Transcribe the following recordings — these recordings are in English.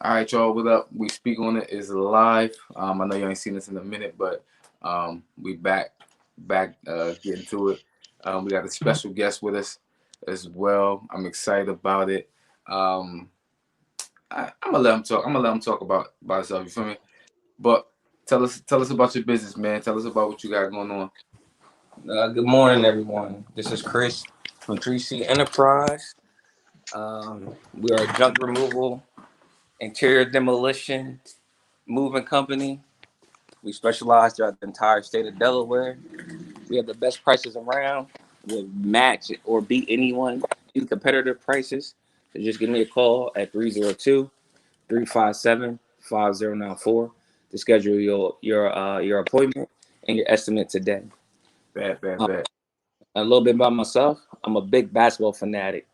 All right, y'all. What up? We speak on it is live. I know you ain't seen this in a minute, but we back, getting to it. We got a special guest with us as well. I'm excited about it. Um, I'm gonna let him talk. I'm gonna let him talk about himself. You feel me? But tell us about your business, man. Tell us about what you got going on. Good morning, everyone. This is Chris from 3C Enterprise. We are a junk removal, interior demolition, moving company. We specialize throughout the entire state of Delaware. We have the best prices around. We'll match or beat any competitive prices. So just give me a call at 302-357-5094 to schedule your appointment and your estimate today. Bad, bad, Uh, bad. a little bit about myself. I'm a big basketball fanatic.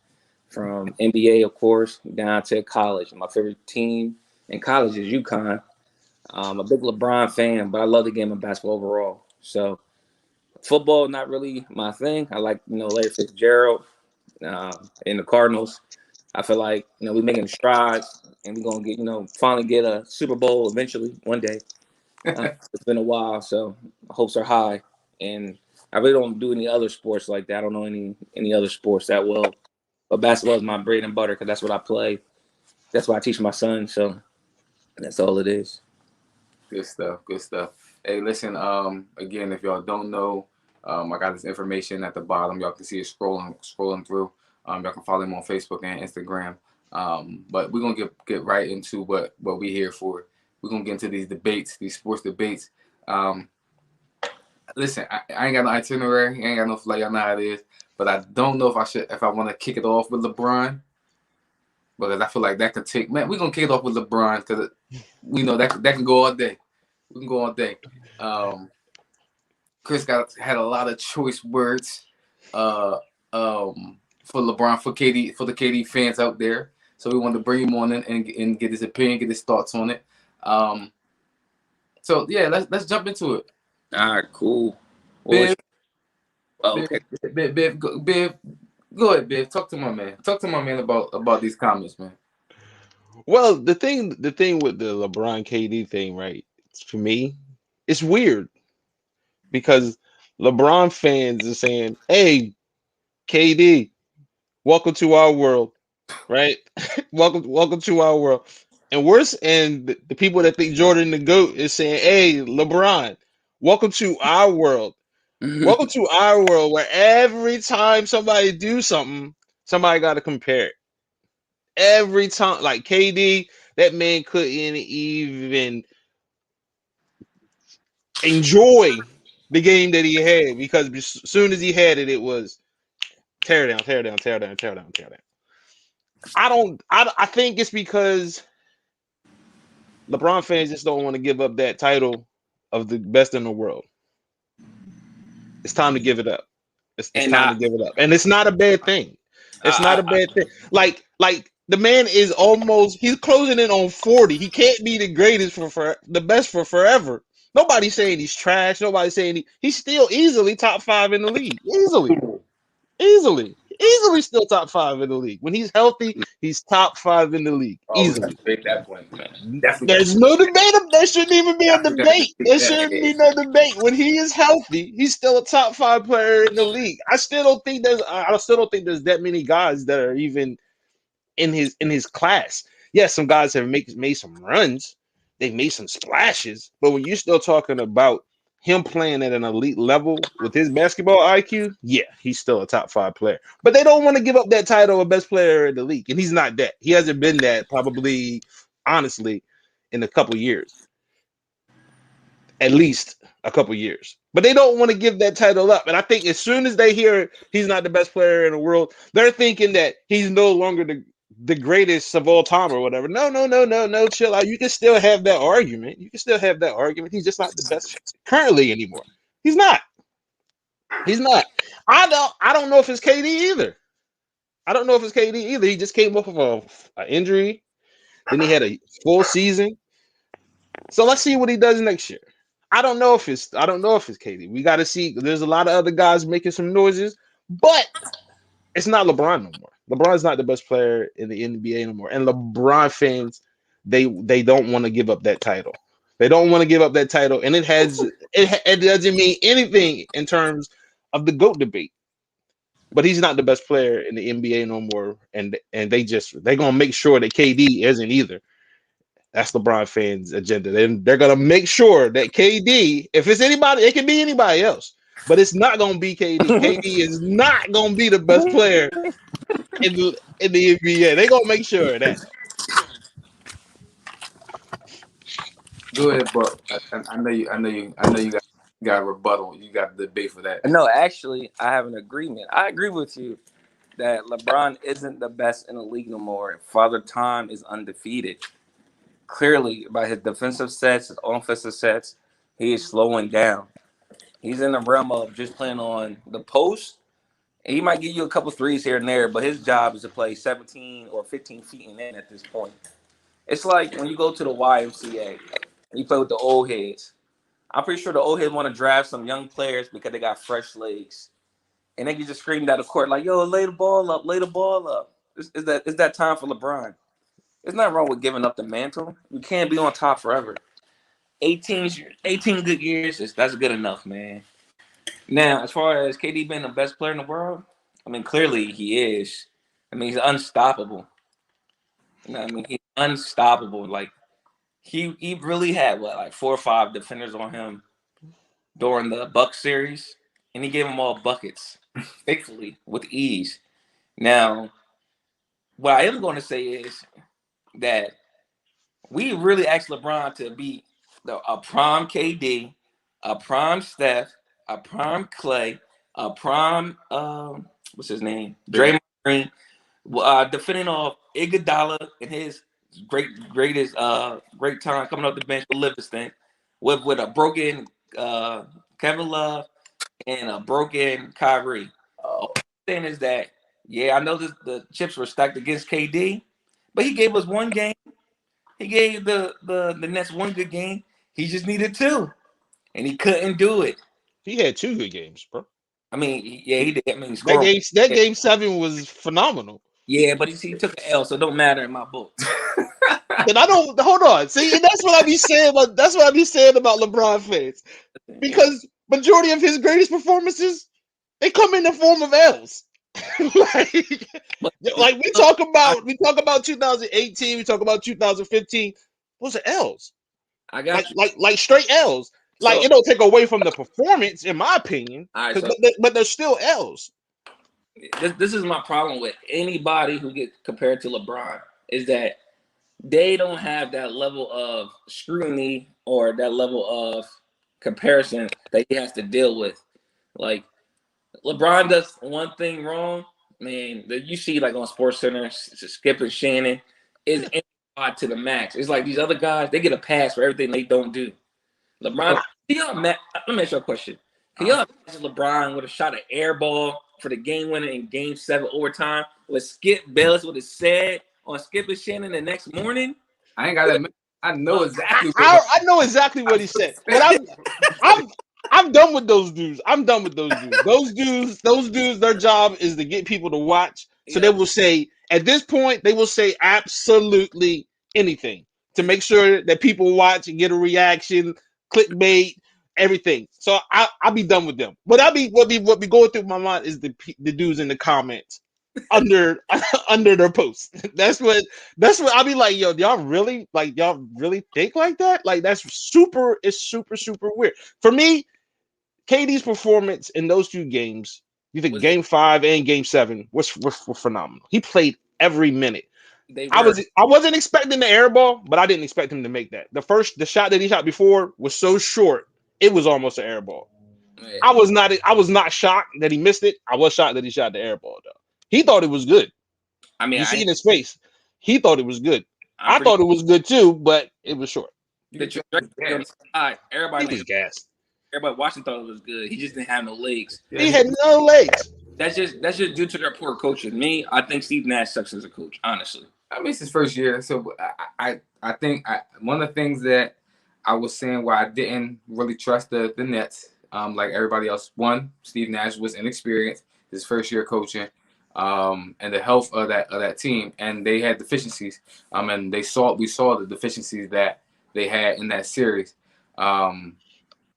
From NBA, of course, down to college. My favorite team in college is UConn. I'm a big LeBron fan, but I love the game of basketball overall. So football, not really my thing. I like, Larry Fitzgerald in the Cardinals. I feel like, we're making strides and we're going to finally get a Super Bowl eventually one day. It's been a while, so hopes are high. And I really don't do any other sports like that. I don't know any other sports that well. But basketball is my bread and butter because that's what I play. That's what I teach my son. So that's all it is. Good stuff. Good stuff. Hey, listen. Again, if y'all don't know, I got this information at the bottom. Y'all can see it scrolling through. Y'all can follow him on Facebook and Instagram. But we're gonna get right into what we here for. We're gonna get into these debates, these sports debates. Um, listen, I ain't got no itinerary. I ain't got no flight. Y'all know how it is. But I don't know if I want to kick it off with LeBron because I feel like that could take. Man, we're gonna kick it off with LeBron because we know that can go all day. We can go all day. Um, Chris had a lot of choice words uh, for LeBron, for KD, for the KD fans out there. So we wanted to bring him on and get his opinion, get his thoughts on it. Um, so yeah, let's jump into it. All right, cool. What was Biv, oh, Biv, okay. Biv, go ahead, Biv. Talk to my man. Talk to my man about these comments, man. Well, the thing with the LeBron KD thing, right? For me, it's weird because LeBron fans are saying, "Hey, KD, welcome to our world," right? welcome to our world. And worse, and the people that think Jordan the GOAT is saying, "Hey, LeBron, welcome to our world. Welcome to our world where every time somebody do something, somebody got to compare it. Every time, like KD, that man couldn't even enjoy the game that he had because as soon as he had it, it was tear down, tear down, tear down, tear down, tear down. I don't. I think it's because LeBron fans just don't want to give up that title of the best in the world. It's time to give it up. It's and time I, to give it up, and it's not a bad thing. It's not I, a bad thing. Like the man is almost he's closing in on 40. He can't be the greatest for the best for forever. Nobody's saying he's trash. Nobody's saying he's still easily top five in the league. Easily. Easily still top five in the league. When he's healthy, he's top five in the league. Oh, we got to Easily. debate that point, man. Definitely got There's no debate. There shouldn't even be a definitely got to debate. debate There that. shouldn't be no debate. When he is healthy, he's still a top five player in the league. I still don't think there's that many guys that are even in his class. Yes, some guys have made some runs, they've made some splashes, but when you're still talking about him playing at an elite level with his basketball IQ, yeah, he's still a top five player. But they don't want to give up that title of best player in the league, and he's not that. He hasn't been that probably, honestly, in a couple years, at least a couple years. But they don't want to give that title up. And I think as soon as they hear he's not the best player in the world, they're thinking that he's no longer the greatest of all time or whatever. No, no, no, no, no. Chill out. You can still have that argument. You can still have that argument. He's just not the best currently anymore. He's not. He's not. I don't know if it's KD either. I don't know if it's KD either. He just came off of a injury. Then he had a full season. So let's see what he does next year. I don't know if it's KD. We got to see. There's a lot of other guys making some noises, but it's not LeBron no more. LeBron's not the best player in the NBA no more, and LeBron fans they don't want to give up that title. They don't want to give up that title, and it doesn't mean anything in terms of the GOAT debate. But he's not the best player in the NBA no more, and they're gonna make sure that KD isn't either. That's LeBron fans' agenda. They're gonna make sure that KD, if it's anybody, it can be anybody else, but it's not gonna be KD. KD is not gonna be the best player in the NBA. They're gonna make sure of that. Go ahead, but I know you got a rebuttal. You got the debate for that. No, actually, I have an agreement. I agree with you that LeBron isn't the best in the league no more. Father Time is undefeated. Clearly, by his defensive sets, his offensive sets, he is slowing down. He's in the realm of just playing on the post. And he might give you a couple threes here and there, but his job is to play 17 or 15 feet and in at this point. It's like when you go to the YMCA and you play with the old heads. I'm pretty sure the old heads want to draft some young players because they got fresh legs. And they can just scream down the court like, yo, lay the ball up, lay the ball up. Is that time for LeBron? There's nothing wrong with giving up the mantle. You can't be on top forever. 18 good years, that's good enough, man. Now, as far as KD being the best player in the world, I mean, clearly he is. I mean, he's unstoppable. You know what I mean? He's unstoppable. Like, he really had, like 4 or 5 defenders on him during the Bucks series, and he gave them all buckets, faithfully, with ease. Now, what I am going to say is that we really asked LeBron to be a prime KD, a prime Steph, a prime Clay, a prime what's his name, Draymond Green, defending off Iguodala in his great time coming off the bench for Livingston, with a broken Kevin Love and a broken Kyrie. All I'm saying is that, yeah, I know the chips were stacked against KD, but he gave us one game. He gave the Nets one good game. He just needed 2, and he couldn't do it. He had 2 good games, bro. I mean, yeah, he did. I mean, that game 7 was phenomenal. Yeah, but he took an L, so it don't matter in my book. And I don't hold on. See, and that's what I be saying. That's what I be saying about LeBron fans, because majority of his greatest performances, they come in the form of L's. like we talk about 2018, we talk about 2015. Those are L's. I got like straight L's. Like, it don't take away from the performance, in my opinion, right, but they're still L's. This is my problem with anybody who gets compared to LeBron, is that they don't have that level of scrutiny or that level of comparison that he has to deal with. Like, LeBron does one thing wrong, man, that you see like on SportsCenter, Skip and Shannon is to the max. It's like these other guys, they get a pass for everything they don't do. LeBron, let me ask you a question. Can y'all imagine LeBron would have shot an air ball for the game winner in Game 7 overtime with Skip Bayless would have said on Skip and Shannon the next morning? I ain't got to admit, I know exactly. I know exactly what he said, but I'm done with those dudes. Those dudes, their job is to get people to watch. So they will say, at this point, they will say absolutely anything to make sure that people watch and get a reaction, clickbait, everything. So I'll be done with them. But what be going through my mind is the dudes in the comments under their posts. That's what I'll be like, yo, y'all really think like that? Like, it's super weird. For me, KD's performance in those 2 games, you think Game 5 and Game 7 was phenomenal. He played every minute. I wasn't expecting the air ball, but I didn't expect him to make that. The shot that he shot before was so short, it was almost an air ball. Yeah. I was not shocked that he missed it. I was shocked that he shot the air ball, though. He thought it was good. I mean, you see in his face, he thought it was good. I thought it was good too, but it was short. Everybody was gassed. Everybody watching thought it was good. He just didn't have no legs. He had no legs. That's just due to their poor coaching. Me, I think Steve Nash sucks as a coach, honestly. I mean, it's his first year, so I think one of the things that I was saying why I didn't really trust the Nets, like everybody else. One, Steve Nash was inexperienced, his first year coaching. and the health of that team, and they had deficiencies. And we saw the deficiencies that they had in that series.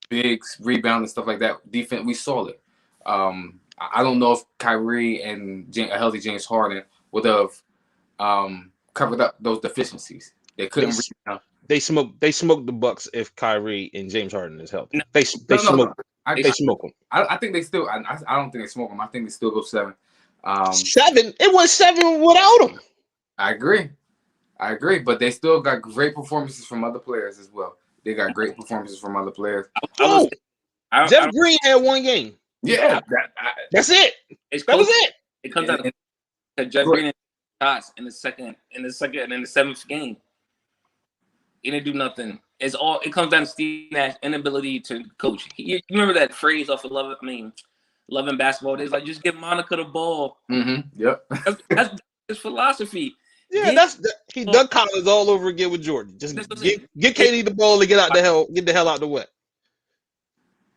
Big rebound and stuff like that. Defense, we saw it. I don't know if Kyrie and a healthy James Harden would have covered up those deficiencies. They couldn't rebound. They smoke the Bucks if Kyrie and James Harden is healthy. They No. smoke them. I think they still. I don't think they smoke them. I think they still go 7. 7. It was 7 without him. I agree, but they still got great performances from other players as well. They got great performances from other players. Jeff Green had 1 game. Yeah, that's it. That was it. It comes out of Jeff Green shots in the second, and in the 7th game. He didn't do nothing. It comes down to Steve Nash inability to coach. You remember that phrase off of Love and Basketball? It's like, just give Monica the ball. Mm-hmm. Yep. That's his philosophy. Yeah, he Doug Collins all over again with Jordan. Just get KD the ball and get the hell out the way.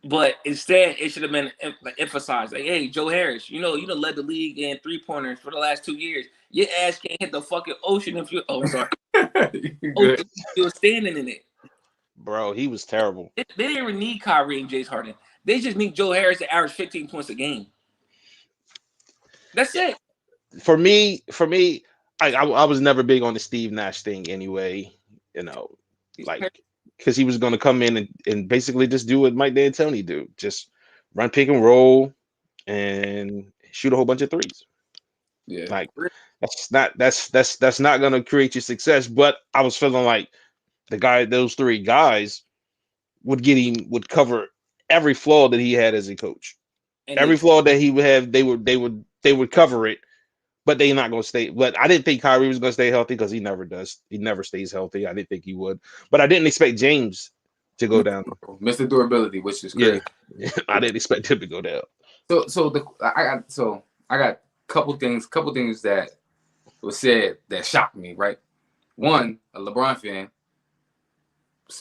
But instead, it should have been emphasized. Like, hey, Joe Harris, you led the league in 3-pointers for the last 2 years. Your ass can't hit the fucking ocean if you. Oh, sorry. You're standing in it. Bro, he was terrible. They didn't even need Kyrie and James Harden. They just need Joe Harris to average 15 points a game. That's it. For me, I was never big on the Steve Nash thing anyway. Because he was going to come in and basically just do what Mike D'Antoni do. Just run pick and roll and shoot a whole bunch of threes. Yeah. Like, that's not going to create you success. But I was feeling like those 3 guys would cover every flaw that he had as a coach. And every flaw that he would have, they would cover it. But they're not going to stay. But I didn't think Kyrie was going to stay healthy because he never does. He never stays healthy. I didn't think he would. But I didn't expect James to go down. Mr. Durability, which is great. Yeah. I didn't expect him to go down. I got couple things that was said that shocked me. Right, one, a LeBron fan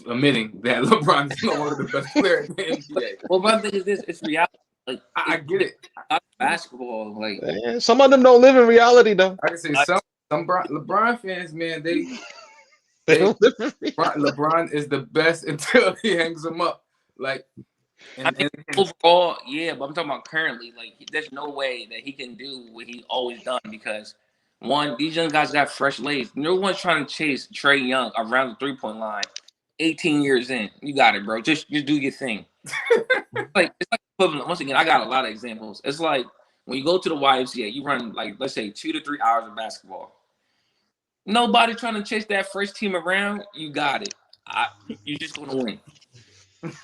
admitting that LeBron is no longer the best player in the NBA. Well, one thing is this: it's reality. Like, I get it. Basketball, like, some of them don't live in reality though. I can say some LeBron fans, man, LeBron is the best until he hangs them up. Like, overall, yeah, but I'm talking about currently. Like, there's no way that he can do what he's always done because, one, these young guys got fresh legs. No one's trying to chase Trae Young around the 3-point line. 18 years in, you got it, bro. Just do your thing. It's like equivalent. Once again, I got a lot of examples. It's like when you go to the YMCA, you run like, let's say 2 to 3 hours of basketball. Nobody trying to chase that first team around. You got it. You're just gonna win.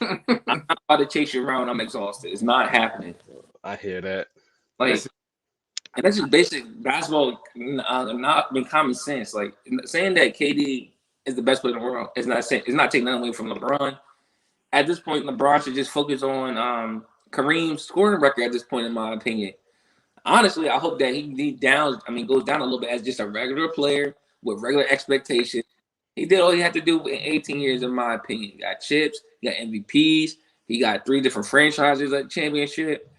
I'm not about to chase you around. I'm exhausted. It's not happening. I hear that. Like, and that's just basic basketball. Not being common sense. Like, saying that KD is the best player in the world is not saying, it's not taking nothing away from LeBron. At this point, LeBron should just focus on Kareem's scoring record at this point, in my opinion. Honestly, I hope that he goes down a little bit as just a regular player with regular expectations. He did all he had to do in 18 years, in my opinion. He got chips, he got MVPs, he got 3 different franchises at championship.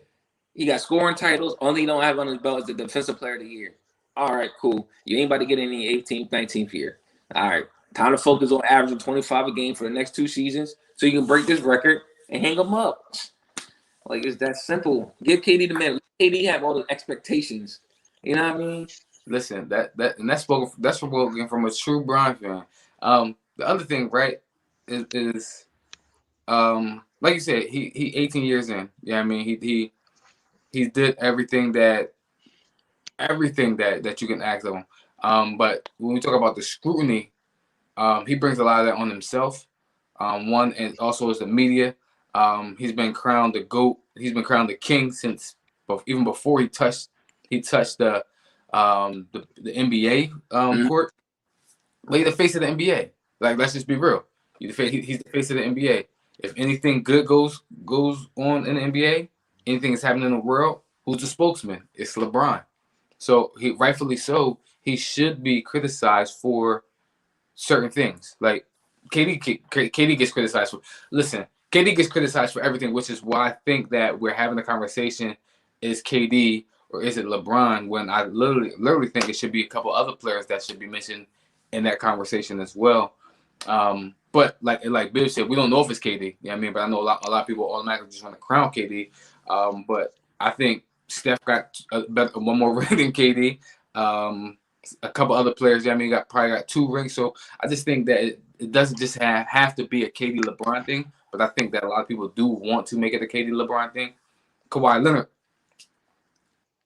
He got scoring titles. Only he don't have on his belt is the defensive player of the year. All right, cool. You ain't about to get any 18th, 19th year. All right. Time to focus on averaging 25 a game for the next 2 seasons so you can break this record and hang them up. Like, it's that simple. Give KD the man. KD have all the expectations. You know what I mean? Listen, that's spoken from a true Bron fan. The other thing, right, is like you said, he 18 years in. Yeah, I mean, he did everything that you can ask of him. But when we talk about the scrutiny, he brings a lot of that on himself. One, and also as the media. He's been crowned the GOAT. He's been crowned the king since even before he touched the NBA court. But he's the face of the NBA. Like, let's just be real. He's the face of the NBA. If anything good goes on in the NBA, anything that's happening in the world, who's the spokesman? It's LeBron. So he rightfully so, he should be criticized for certain things. Like KD gets criticized for. Listen, KD gets criticized for everything, which is why I think that we're having a conversation. Is KD or is it LeBron? When I literally think it should be a couple other players that should be mentioned in that conversation as well. But like Bill said, we don't know if it's KD. You know what I mean? But I know a lot of people automatically just want to crown KD. But I think Steph got one more ring than KD. A couple other players, you know what I mean, probably got 2 rings. So I just think that it doesn't just have to be a KD LeBron thing. But I think that a lot of people do want to make it a KD LeBron thing. Kawhi Leonard.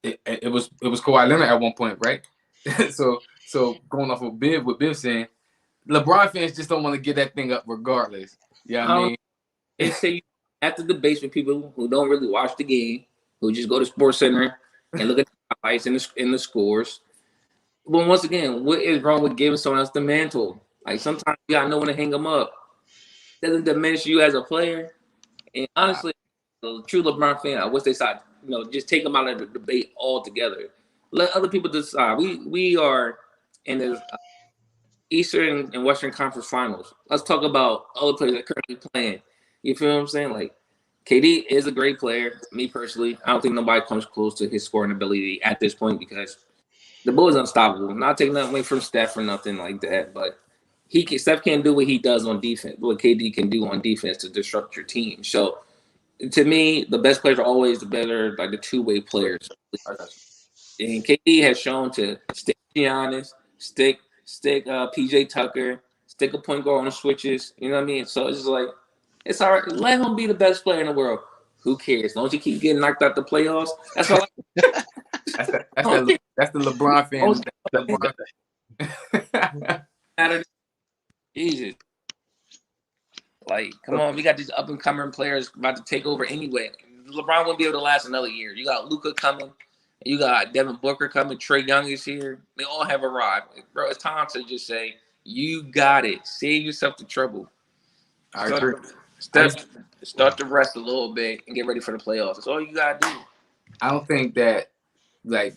It was Kawhi Leonard at one point, right? so going off of Biv saying, LeBron fans just don't want to get that thing up regardless. Yeah, I mean, they say after debates with people who don't really watch the game, who just go to Sports Center and look at the highlights and the scores. But once again, what is wrong with giving someone else the mantle? Like sometimes you gotta know when to hang them up. Doesn't diminish you as a player. And honestly, a true LeBron fan, I wish they start, just take them out of the debate altogether. Let other people decide. We are in the Eastern and Western Conference Finals. Let's talk about other players that are currently playing. You feel what I'm saying? Like, KD is a great player. Me personally, I don't think nobody comes close to his scoring ability at this point because the Bulls unstoppable. I'm not taking that away from Steph or nothing like that, but Steph can't do what he does on defense, what KD can do on defense to disrupt your team. So, to me, the best players are always the better, like the two-way players. And KD has shown to stick Giannis, stick PJ Tucker, stick a point guard on the switches. You know what I mean? So it's just like, it's all right. Let him be the best player in the world. Who cares? As long as you keep getting knocked out the playoffs, that's all. That's the LeBron fan. Jesus. Like, come on, we got these up and coming players about to take over anyway. LeBron won't be able to last another year. You got Luka coming, you got Devin Booker coming, Trae Young is here. They all have arrived. Bro, it's time to just say, you got it. Save yourself the trouble. I agree. Start to rest a little bit and get ready for the playoffs. That's all you gotta do. I don't think that, like,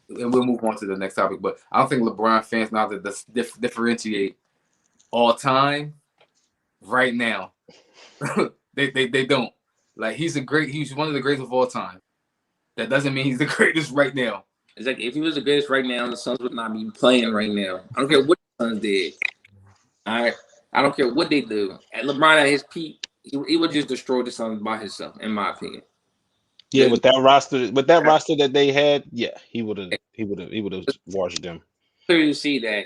and we'll move on to the next topic, but I don't think LeBron fans know how to differentiate all time right now. they don't. Like, he's one of the greatest of all time. That doesn't mean he's the greatest right now. It's like if he was the greatest right now, the Suns would not be playing right now. I don't care what the Suns did. All right. I don't care what they do. And LeBron at his peak, he would just destroy the Suns by himself, in my opinion. Yeah, with that roster that they had, yeah, he would have washed them. Clearly see that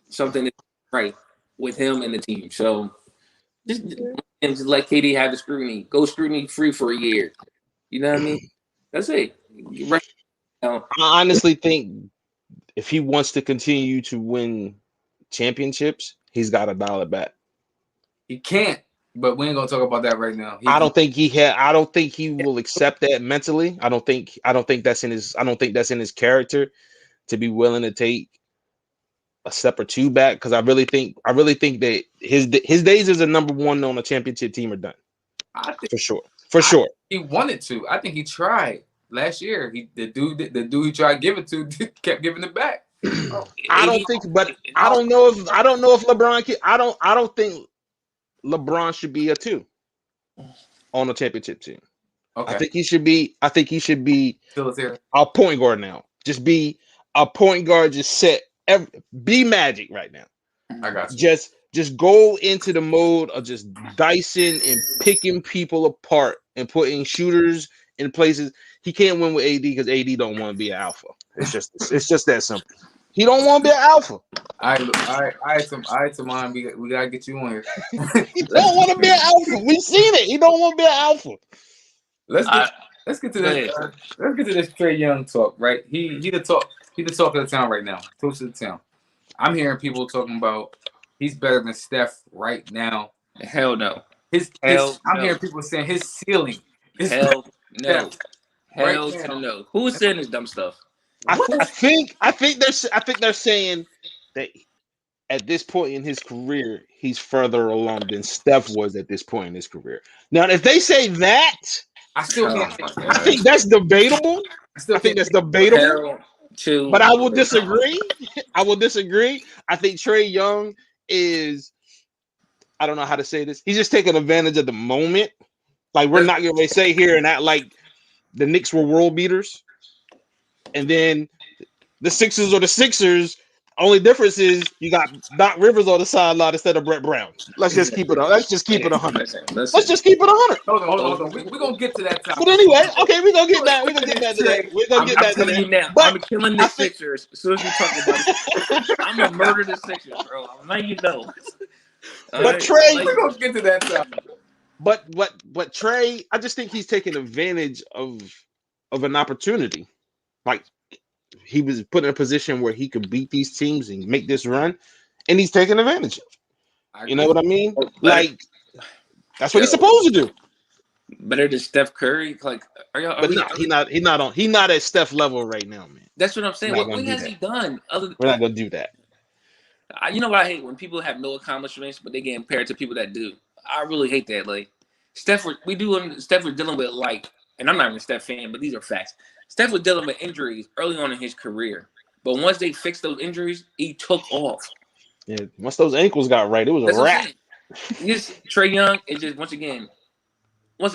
something is right with him and the team. So just let KD have the scrutiny. Go scrutiny free for a year. You know what I mean? That's it. I honestly think if he wants to continue to win championships, he's got to dial it back. He can't, but we ain't gonna talk about that right now. I don't think he will accept that mentally. I don't think that's in his character to be willing to take a step or two back, because I really think that his days as a number one on a championship team are done. For sure. He wanted to. I think he tried last year. The dude he tried to give it to kept giving it back. I don't know if LeBron I don't think LeBron should be a 2 on a championship team. Okay. I think he should be a point guard now. Just be a point guard. Just be Magic right now. I got you. Just go into the mode of just dicing and picking people apart and putting shooters in places. He can't win with AD because AD don't want to be an alpha. It's just that simple. He don't want to be an alpha. All right, Tamon, we gotta get you on here. He don't want to be an alpha. We've seen it. He don't want to be an alpha. Let's get to this. Let's get to this Trae Young talk. Right, he the talk of the town right now. Toast of the town. I'm hearing people talking about he's better than Steph right now. Hell no. I'm hearing people saying his ceiling. Hell no. Hell no. Who's saying this dumb stuff? I think they're saying that at this point in his career, he's further along than Steph was at this point in his career. Now, if they say that, I think that's debatable. I think that's debatable. But I will disagree. I think Trae Young is, I don't know how to say this. He's just taking advantage of the moment. Like, we're not going to say here and act like the Knicks were world beaters. and then the Sixers are the Sixers. Only difference is you got Doc Rivers on the sideline instead of Brett Brown. Let's just keep it. Let's just keep it 100. Let's just keep it 100. Hold on. We're gonna get to that topic. But anyway, okay, we're gonna get back. We're gonna get back to that. We're gonna get I'm back to telling that. you now, But I'm killing the Sixers as soon as we talk about it. I'm gonna murder the Sixers, bro. I'm letting you know. But Trey, we're gonna get to that topic. But Trey, I just think he's taking advantage of an opportunity. Like he was put in a position where he could beat these teams and make this run, and he's taking advantage of it. You know what I mean? Like that's what he's supposed to do. Better than Steph Curry, like He's not at Steph level right now, man. That's what I'm saying. What has he done? We're not gonna do that. You know what I hate when people have no accomplishments, but they get compared to people that do. I really hate that. Like Steph was dealing with and I'm not even a Steph fan, but these are facts. Steph was dealing with injuries early on in his career, but once they fixed those injuries, he took off. Yeah, once those ankles got right, it was a wrap. Trae Young is just once again. What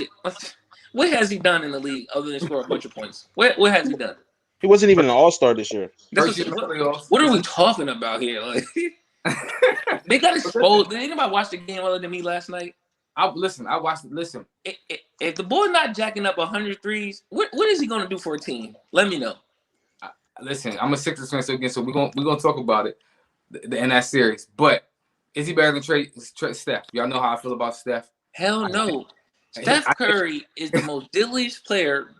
has he done in the league other than score a bunch of points? What has he done? He wasn't even an all-star this year. What are we talking about here? Like they got exposed. Did anybody watch the game other than me last night? I watched it. Listen. If the boy not jacking up 100 threes, what is he going to do for a team? Let me know. Listen, I'm a Sixers fan, so we're gonna talk about it in that series. But is he better than Steph? Y'all know how I feel about Steph. Hell no. Steph Curry is the most deadliest player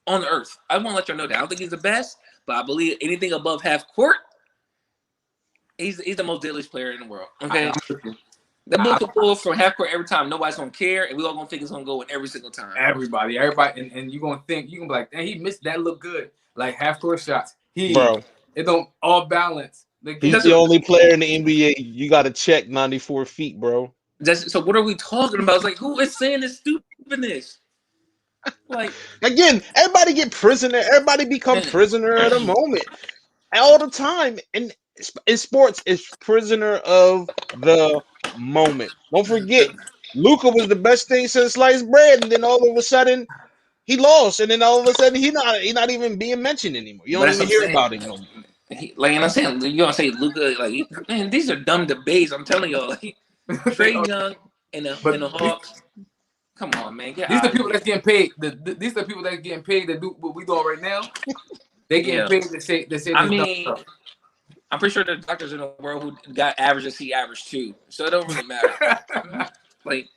on earth. I want to let you know that. I don't think he's the best, but I believe anything above half court, he's the most deadliest player in the world. Okay. That boy can pull from half court every time. Nobody's gonna care, and we all gonna think it's gonna go in every single time. Everybody, and you're gonna think you can be like, "Dang, he missed that. Look good." Like half court shots. It don't all balance. He's the only player in the NBA. You got to check 94 feet, bro. So what are we talking about? It's like, who is saying this stupidness? Like again, everybody get prisoner. Everybody become prisoner at a moment, all the time. And in sports, it's prisoner of the moment. Don't forget, Luka was the best thing since sliced bread, and then all of a sudden he lost, and then all of a sudden he's not even being mentioned anymore. You don't even hear about him no more. Like, and I'm saying, you gonna say Luka? Like, man, these are dumb debates. I'm telling y'all, like, Trae Young and the Hawks. Come on, man. These are the people that's getting paid. These are the people that's getting paid to do what we doing right now. They getting paid to say. I mean, I'm pretty sure there's doctors in the world who got average and see average too, so it don't really matter. like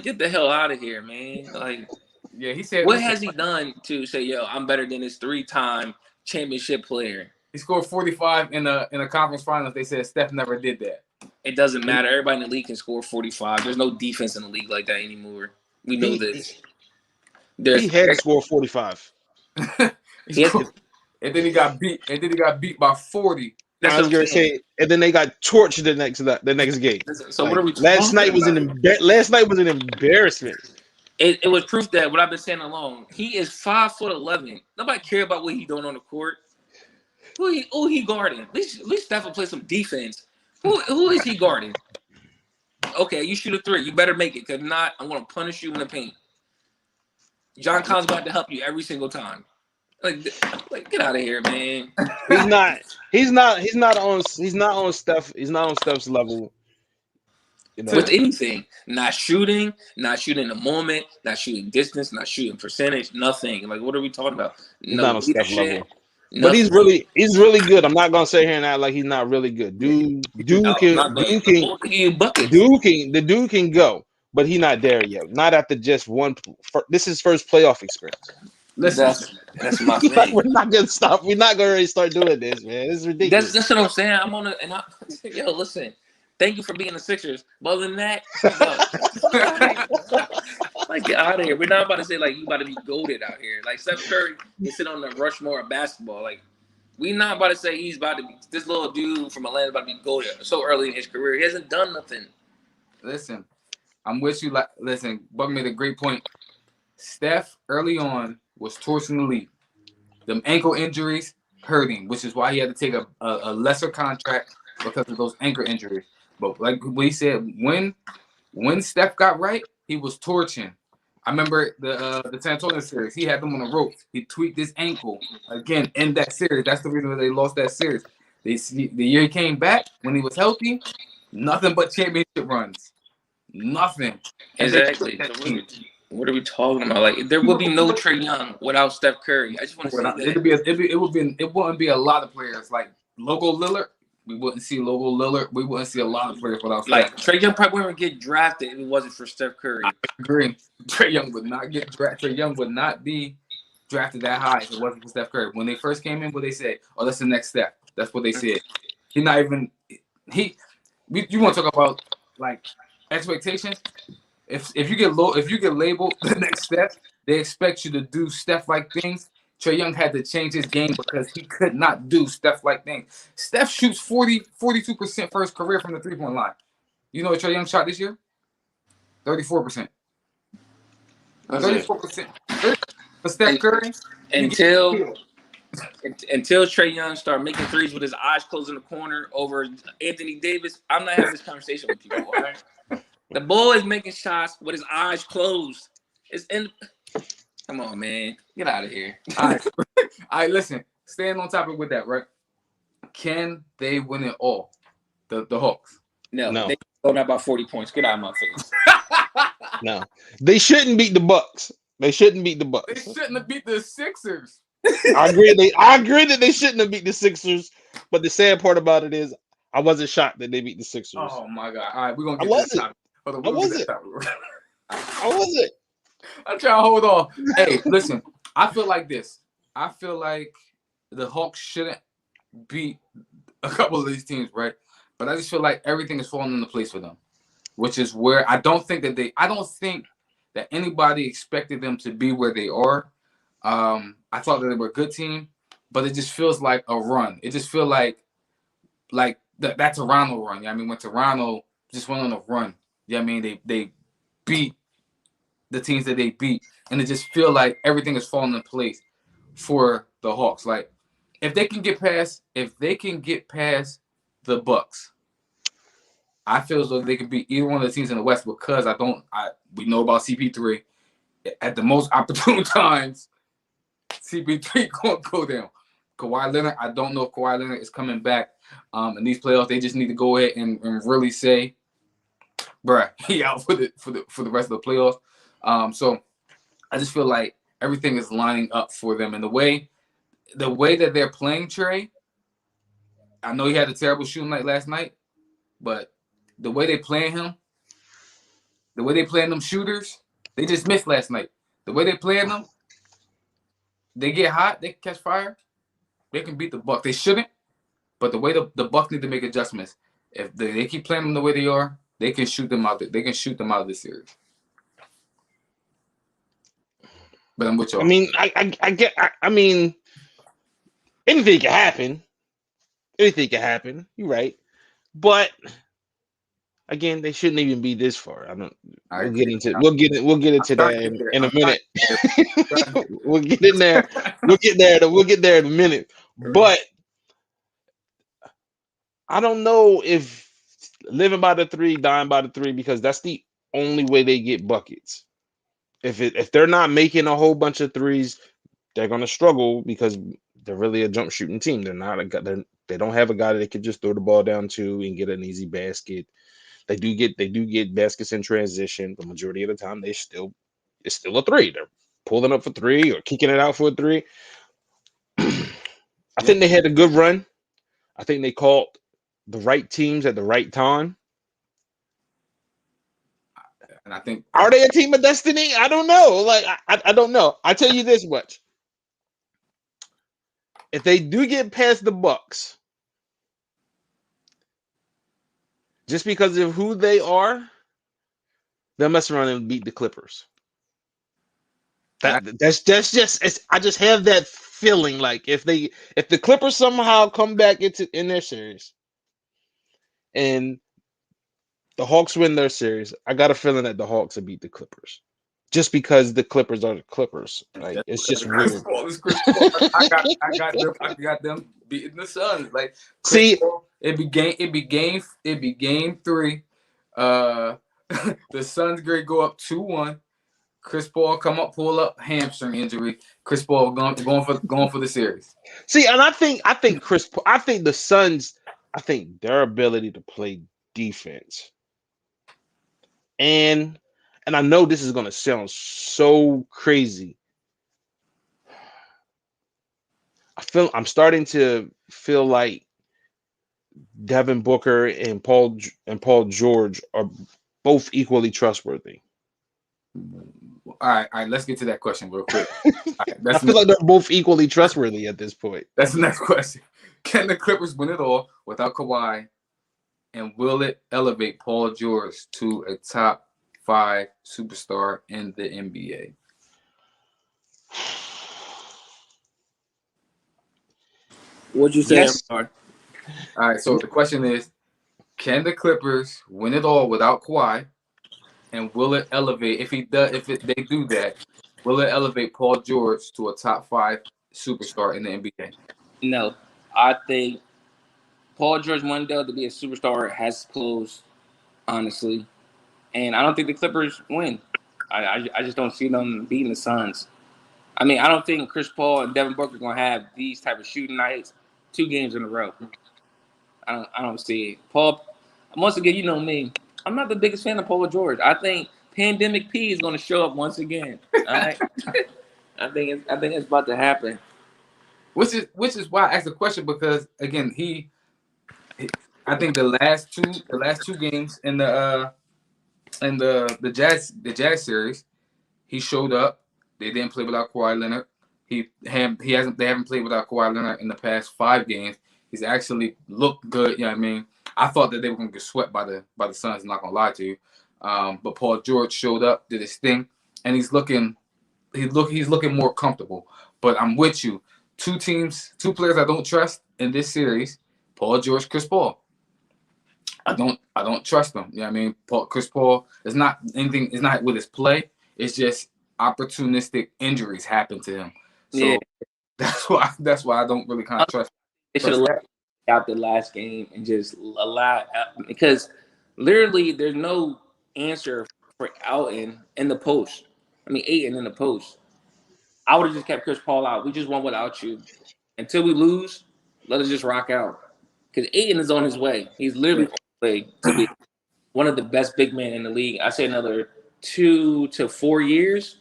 get the hell out of here, man. Like, yeah, he said. What has he done to say, yo, I'm better than this 3-time championship player? He scored 45 in a conference finals. They said Steph never did that. It doesn't matter. Everybody in the league can score 45. There's no defense in the league like that anymore. We know this. He had to score 45. And then he got beat. And then he got beat by 40. I was gonna say, and then they got torched the next game. So what are we? Last night was an embarrassment. It was proof that what I've been saying along. He is 5'11". Nobody care about what he's doing on the court. Who he guarding? At least Steph will play some defense. Who is he guarding? Okay, you shoot a 3. You better make it, because if not, I'm gonna punish you in the paint. John Collins about to help you every single time. Like get out of here, man. He's not on Steph's level. You know? With anything, not shooting the moment, not shooting distance, not shooting percentage, nothing. Like, what are we talking about? He's not on Steph level. But he's really good. I'm not gonna sit here and act like he's not really good. Dude can go, but he's not there yet. Not after just one. This is his first playoff experience. Listen, that's my thing. We're not gonna stop. We're not gonna really start doing this, man. This is ridiculous. That's what I'm saying. Yo, listen. Thank you for being the Sixers. But other than that, like, get out of here. We're not about to say like you about to be goated out here. Like Steph Curry is sitting on the Rushmore of basketball. Like, we not about to say he's about to be this little dude from Atlanta about to be goated so early in his career. He hasn't done nothing. Listen, I'm with you. Listen, Buck made a great point. Steph early on was torching the league. Them ankle injuries hurt him, which is why he had to take a lesser contract because of those ankle injuries. But like we said, when Steph got right, he was torching. I remember the San Antonio series. He had them on the ropes. He tweaked his ankle again in that series. That's the reason why they lost that series. The year he came back when he was healthy, nothing but championship runs. Nothing. And Exactly. What are we talking about? Like, there would be no Trae Young without Steph Curry. I just want to say that. It wouldn't be a lot of players like Logo Lillard. We wouldn't see Logo Lillard. We wouldn't see a lot of players without Steph. Like, Trae Young probably wouldn't get drafted if it wasn't for Steph Curry. I agree. Trae Young would not get drafted. Trae Young would not be drafted that high if it wasn't for Steph Curry. When they first came in, what they said, "Oh, that's the next step." That's what they said. He's not even he. You want to talk about like expectations? If you get labeled the next step, they expect you to do Steph-like things. Trae Young had to change his game because he could not do Steph-like things. Steph shoots 42% for his career from the three-point line. You know what Trae Young shot this year? 34%. 34%. For Steph Curry. Until Trae Young started making threes with his eyes closed in the corner over Anthony Davis, I'm not having this conversation with you. All right? The boy is making shots with his eyes closed. Come on, man. Get out of here. All right, listen. Staying on topic with that, right? Can they win it all? The Hawks? No. They scored out about 40 points. Get out of my face. No. They shouldn't beat the Bucks. They shouldn't beat the Bucks. They shouldn't have beat the Sixers. I agree that they shouldn't have beat the Sixers, but the sad part about it is I wasn't shocked that they beat the Sixers. Oh my God. All right, we're gonna get this topic. I wasn't. I'm trying to hold on. Hey, listen, I feel like this. I feel like the Hawks shouldn't beat a couple of these teams, right? But I just feel like everything is falling into place for them, which is where I don't think that anybody expected them to be where they are. I thought that they were a good team, but it just feels like a run. It just feels like that Toronto run. I mean, when Toronto just went on a run, I mean, they beat the teams that they beat, and it just feel like everything is falling in place for the Hawks. Like, if they can get past the Bucks, I feel as though they could beat either one of the teams in the West because we know about CP3 at the most opportune times. CP3 gonna go down. Kawhi Leonard, I don't know if Kawhi Leonard is coming back in these playoffs. They just need to go ahead and really say, bruh, he out for the rest of the playoffs. So I just feel like everything is lining up for them. And the way that they're playing Trae, I know he had a terrible shooting night last night, but the way they playing him, the way they playing them shooters, they just missed last night. The way they playing them, they get hot, they can catch fire, they can beat the Bucks. They shouldn't, but the way the Bucks need to make adjustments. If they keep playing them the way they are, they can shoot them out. They can shoot them out of this series. But I'm with you. I mean, I mean, anything can happen. Anything can happen. You're right, but again, they shouldn't even be this far. We'll get into that in a minute. We'll get in there. We'll get there in a minute. But I don't know if living by the three, dying by the three, because that's the only way they get buckets. If they're not making a whole bunch of threes, they're gonna struggle because they're really a jump shooting team. They don't have a guy that they can just throw the ball down to and get an easy basket. They do get baskets in transition. The majority of the time, it's still a three. They're pulling up for three or kicking it out for a three. I think they had a good run. I think they caught the right teams at the right time. And I think, are they a team of destiny? I don't know. Like I don't know. I tell you this much: if they do get past the Bucks, just because of who they are, they'll mess around and beat the Clippers. That's just I just have that feeling like if the Clippers somehow come back in their series and the Hawks win their series, I got a feeling that the Hawks will beat the Clippers. Just because the Clippers are the Clippers. Like, it's just weird. I got them beating the Suns. Like, see, it'd be game 3. The Suns great go up 2-1. Chris Paul pull up, hamstring injury. Chris Paul going for the series. See, and I think I think the Suns, I think their ability to play defense, and I know this is gonna sound so crazy. I'm starting to feel like Devin Booker and Paul George are both equally trustworthy. All right, let's get to that question real quick. I feel like they're both equally trustworthy at this point. That's the next question. Can the Clippers win it all without Kawhi? And will it elevate Paul George to a top 5 superstar in the NBA? What'd you say? Yes. All right, so the question is, can the Clippers win it all without Kawhi? And will it elevate, if they do that, will it elevate Paul George to a top 5 superstar in the NBA? No. I think Paul George window to be a superstar has closed, honestly. And I don't think the Clippers win. I just don't see them beating the Suns. I mean, I don't think Chris Paul and Devin Booker are going to have these type of shooting nights 2 games in a row. I don't see it. Paul, once again, you know me. I'm not the biggest fan of Paul George. I think Pandemic P is going to show up once again. All right? I think it's about to happen. Which is why I asked the question, because again, I think the last two games in the Jazz series, he showed up. They didn't play without Kawhi Leonard. They haven't played without Kawhi Leonard in the past 5 games. He's actually looked good. You know what I mean? I thought that they were gonna get swept by the Suns. I'm not gonna lie to you. But Paul George showed up, did his thing, and he's looking more comfortable. But I'm with you. 2 players I don't trust in this series: Paul George, Chris Paul. I don't trust them. You know what I mean? Chris Paul is not anything. It's not with his play. It's just opportunistic injuries happen to him. So Yeah. that's why I don't really kind of trust. They should have let out the last game and just allow, because literally there's no answer for Alton in the post. I mean, Ayton in the post. I would have just kept Chris Paul out. We just won without you. Until we lose, let us just rock out. Because Ayton is on his way. He's literally on his way to be one of the best big men in the league. I say another 2 to 4 years.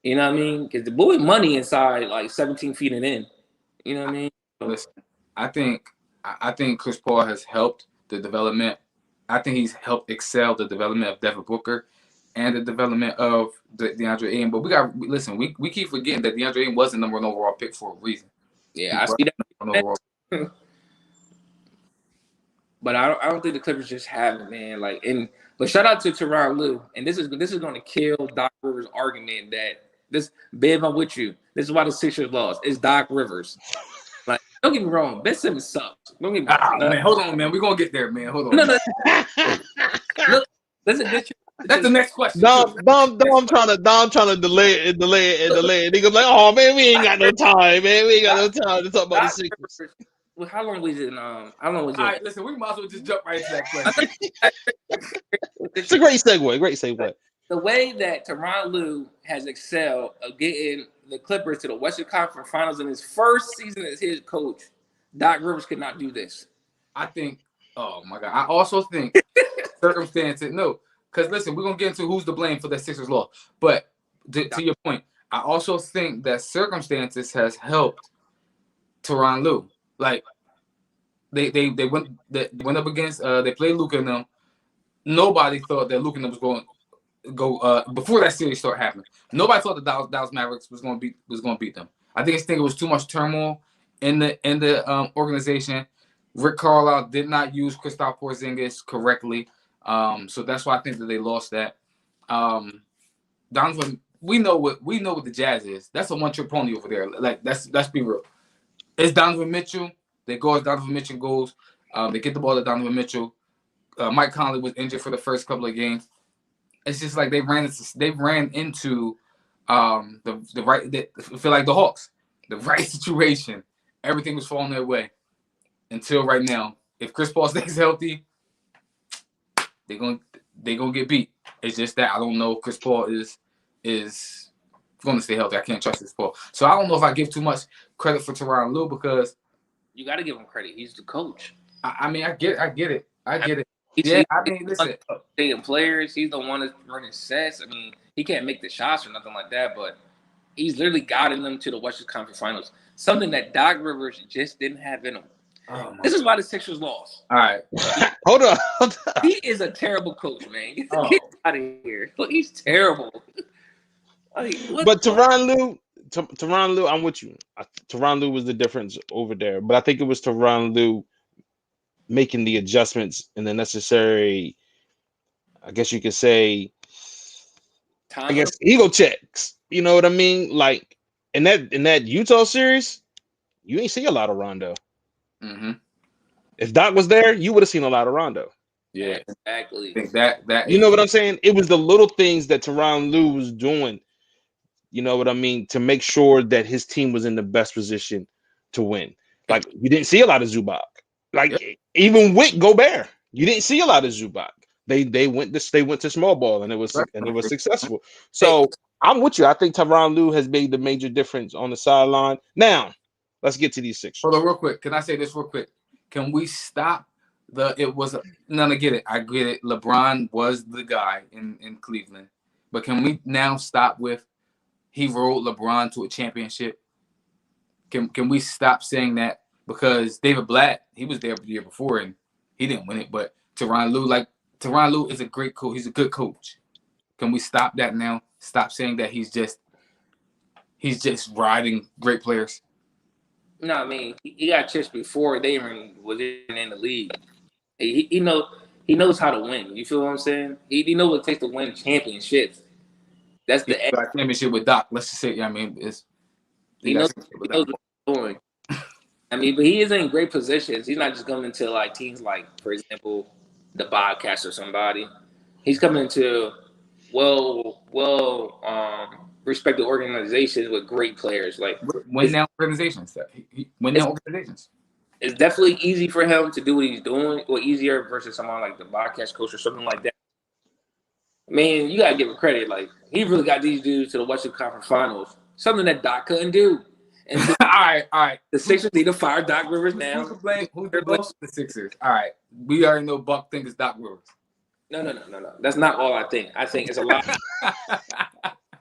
You know what I mean? Because the boy money inside like 17 feet and in. You know what I mean? Listen, I think Chris Paul has helped the development. I think he's helped excel the development of Devin Booker and the development of DeAndre Ayton. But we keep forgetting that DeAndre Ayton was the number 1 overall pick for a reason. Yeah, I see that. But I don't think the Clippers just have it, man. But shout out to Tyronn Lue, and this is going to kill Doc Rivers' argument that this, babe, I'm with you. This is why the Sixers lost. It's Doc Rivers. Like, don't get me wrong, Ben Simmons sucks. Don't get me wrong. Man, hold on, man. We're gonna get there, man. Hold on. No. Look, that's the next question. Dom trying to delay it. Nigga like, oh man, we ain't got no time, man. We ain't got no time to talk about the Sixers. Well, how long was it? How long was it? All right, listen, we might as well just jump right into that question. It's a great segue. The way that Tyronn Lue has excelled of getting the Clippers to the Western Conference Finals in his first season as his coach, Doc Rivers could not do this. I think, oh my God. I also think circumstances, no, because listen, we're going to get into who's to blame for that Sixers loss. But to your point, I also think that circumstances has helped Tyronn Lue. Like, they went up against, they played Luka and them. Nobody thought that Luka and them was going to go before that series started happening. Nobody thought the Dallas Mavericks was going to beat them. I think it was too much turmoil in the organization. Rick Carlisle did not use Kristaps Porzingis correctly, so that's why I think that they lost that. Donovan, we know what the Jazz is. That's a one-trick pony over there. Like let's be real. It's Donovan Mitchell. They go as Donovan Mitchell goes. They get the ball to Donovan Mitchell. Mike Conley was injured for the first couple of games. It's just like they ran into the right. They feel like the Hawks, the right situation. Everything was falling their way until right now. If Chris Paul stays healthy, they gonna get beat. It's just that I don't know if Chris Paul is is going to stay healthy. I can't trust this Paul. So I don't know if I give too much credit for Tyronn Lue because You got to give him credit. He's the coach. I mean I get it. He's Yeah, I mean listen. Taking players. He's the one that's running sets. I mean, he can't make the shots or nothing like that, but he's literally guiding them to the Western Conference Finals. Something that Doc Rivers just didn't have in him. Oh my This is why the Sixers lost. All right. Hold on. He is a terrible coach, man. Get Oh. out of here. Look, he's terrible. Like, what But the- Tyronn Lue, I'm with you. Tyronn Lue was the difference over there, but I think it was Tyronn Lue making the adjustments and the necessary, I guess you could say, time ego checks. You know what I mean? Like in that Utah series, you ain't see a lot of Rondo. Mm-hmm. If Doc was there, you would have seen a lot of Rondo. Yeah. exactly. I think that You know what I'm saying? It was the little things that Tyronn Lue was doing. You know what I mean? To make sure that his team was in the best position to win. Like you didn't see a lot of Zubac. Like even with Gobert, you didn't see a lot of Zubac. They went to small ball and it was successful. So I'm with you. I think Tyronn Lue has made the major difference on the sideline. Now, let's get to these Sixers. Hold on, real quick. Can I say this real quick? Can we stop I get it. I get it. LeBron was the guy in Cleveland. But can we now stop with he rolled LeBron to a championship? Can we stop saying that? Because David Blatt, he was there the year before and he didn't win it. But Tyronn Lue is a great coach. He's a good coach. Can we stop that now? Stop saying that he's just riding great players. No, I mean he got chips before they even was in the league. He knows how to win. You feel what I'm saying? He knows what it takes to win championships. That's the He got championship with Doc. Let's just say, I mean, he knows what he's doing. I mean, but he is in great positions. He's not just coming into like teams like, for example, the Bobcats or somebody. He's coming into respected organizations with great players. Like win now organizations. Win now organizations. It's definitely easy for him to do what he's doing, or easier versus someone like the Bobcats coach or something like that. Man, you gotta give him credit. Like he really got these dudes to the Western Conference Finals, something that Doc couldn't do. And all right. The Sixers need to fire Doc Rivers now. Who can blame the Sixers? All right, we already know Buck thinks it's Doc Rivers. No. That's not all I think. I think it's a lot of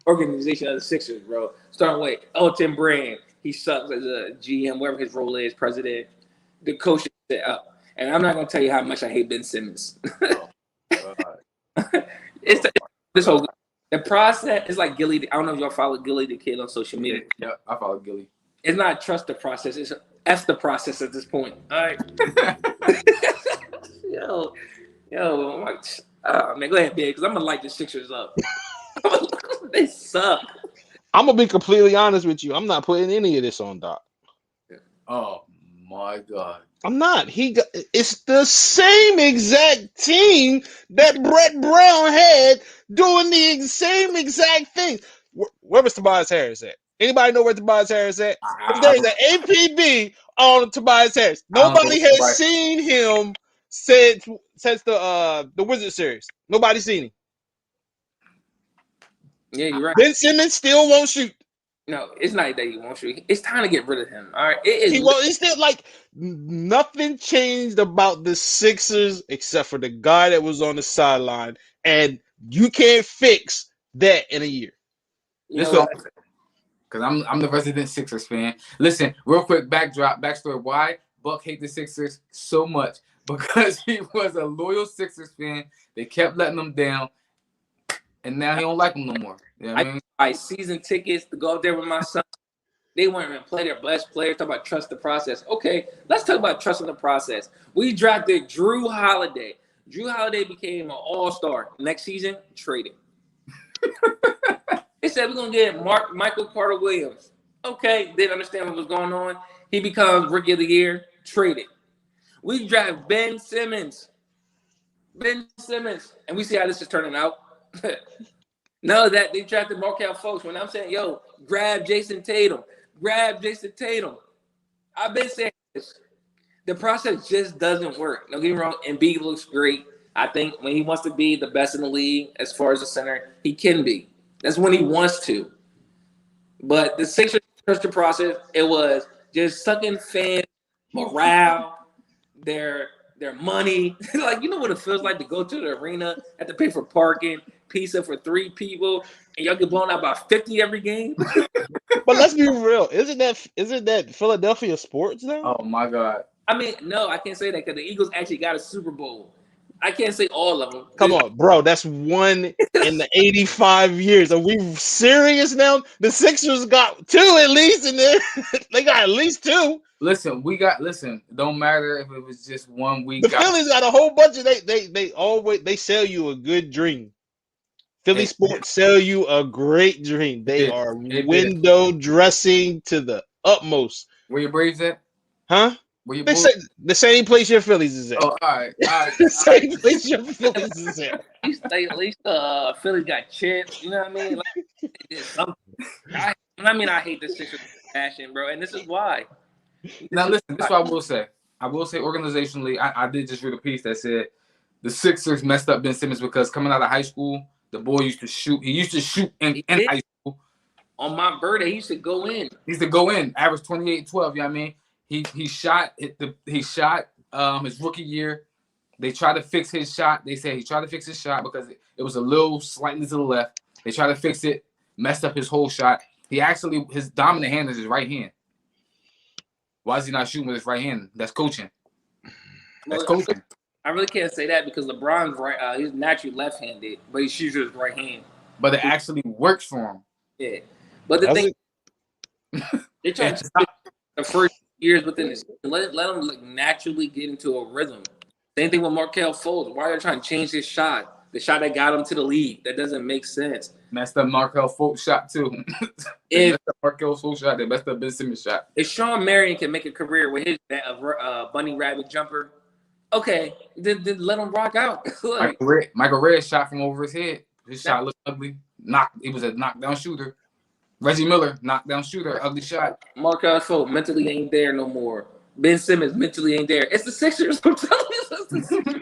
organization of the Sixers, bro. Starting with Elton Brand. He sucks as a GM, whatever his role is, president. The coach is set up. And I'm not going to tell you how much I hate Ben Simmons. The process is like Gilly. I don't know if y'all follow Gilly the Kid on social media. Yeah, I follow Gilly. It's not trust the process. It's F the process at this point. All right. Yo, man, go ahead, big, because I'm gonna light the Sixers up. They suck. I'm gonna be completely honest with you. I'm not putting any of this on Doc. Oh my God. I'm not. It's the same exact team that Brett Brown had doing the same exact thing. Where was Tobias Harris at? Anybody know where Tobias Harris at? There's an APB on Tobias Harris. Nobody has seen him since the Wizard series. Nobody's seen him. Yeah, you're right. Ben Simmons still won't shoot. No, it's not that he won't shoot. It's time to get rid of him. All right, it is. It's still like nothing changed about the Sixers except for the guy that was on the sideline, and you can't fix that in a year. Because I'm the resident Sixers fan. Listen, real quick, backstory. Why Buck hate the Sixers so much? Because he was a loyal Sixers fan. They kept letting him down, and now he don't like them no more. You know what I mean? I season tickets to go up there with my son. They won't even play their best players. Talk about trust the process. Okay, let's talk about trusting the process. We drafted Drew Holiday. Drew Holiday became an all-star. Next season, traded. They said we're gonna get Michael Carter Williams. Okay, didn't understand what was going on. He becomes Rookie of the Year. Traded. We draft Ben Simmons, and we see how this is turning out. No, that they drafted Markelle Fultz. When I'm saying, yo, grab Jason Tatum. I've been saying this. The process just doesn't work. Don't get me wrong. Embiid looks great. I think when he wants to be the best in the league as far as a center, he can be. That's when he wants to. But the Sixers trust the process. It was just sucking fan morale, their money. Like, you know what it feels like to go to the arena, have to pay for parking, pizza for 3 people, and y'all get blown out by 50 every game. But let's be real. Isn't that Philadelphia sports now? Oh my God. I mean, no, I can't say that because the Eagles actually got a Super Bowl. I can't say all of them. Come on, bro. That's one in the 85 years. Are we serious now? The Sixers got 2 at least in there. They got at least 2. Listen, don't matter if it was just 1 week. The Phillies got a whole bunch of they always sell you a good dream. Philly sports sell you a great dream. They are window dressing to the utmost. Where your Braves at? Huh? They say the same place your Phillies is at. Oh, all right. The same place your Phillies is at. At least Phillies got chips. You know what I mean? Like, it's something. I hate the Sixers passion, bro, and this is why. Now listen, this is what I will say. I will say organizationally, I did just read a piece that said the Sixers messed up Ben Simmons because coming out of high school, the boy used to shoot. He used to shoot in high school. On my birthday, he used to go in. He used to go in, average 28 12, you know what I mean? He shot his rookie year. They tried to fix his shot. They said he tried to fix his shot because it was a little slightly to the left. They tried to fix it, messed up his whole shot. His dominant hand is his right hand. Why is he not shooting with his right hand? That's coaching. That's coaching. I really can't say that because LeBron's right. He's naturally left-handed, but he shoots with his right hand. But it actually works for him. Yeah, but the thing, they try to the first years within this, let him like naturally get into a rhythm. Same thing with Markelle Fultz. Why are they trying to change his shot? The shot that got him to the league. That doesn't make sense. Messed up Markelle Fultz shot too. Messed up Markelle Fultz shot. They messed up Ben Simmons shot. If Sean Marion can make a career with his bunny rabbit jumper, okay, then let him rock out. Like, Michael Redd shot from over his head. His shot looked ugly. He was a knockdown shooter. Reggie Miller, knockdown shooter, ugly shot. Markelle Fultz mentally ain't there no more. Ben Simmons mentally ain't there. It's the Sixers. I'm telling you, it's the Sixers.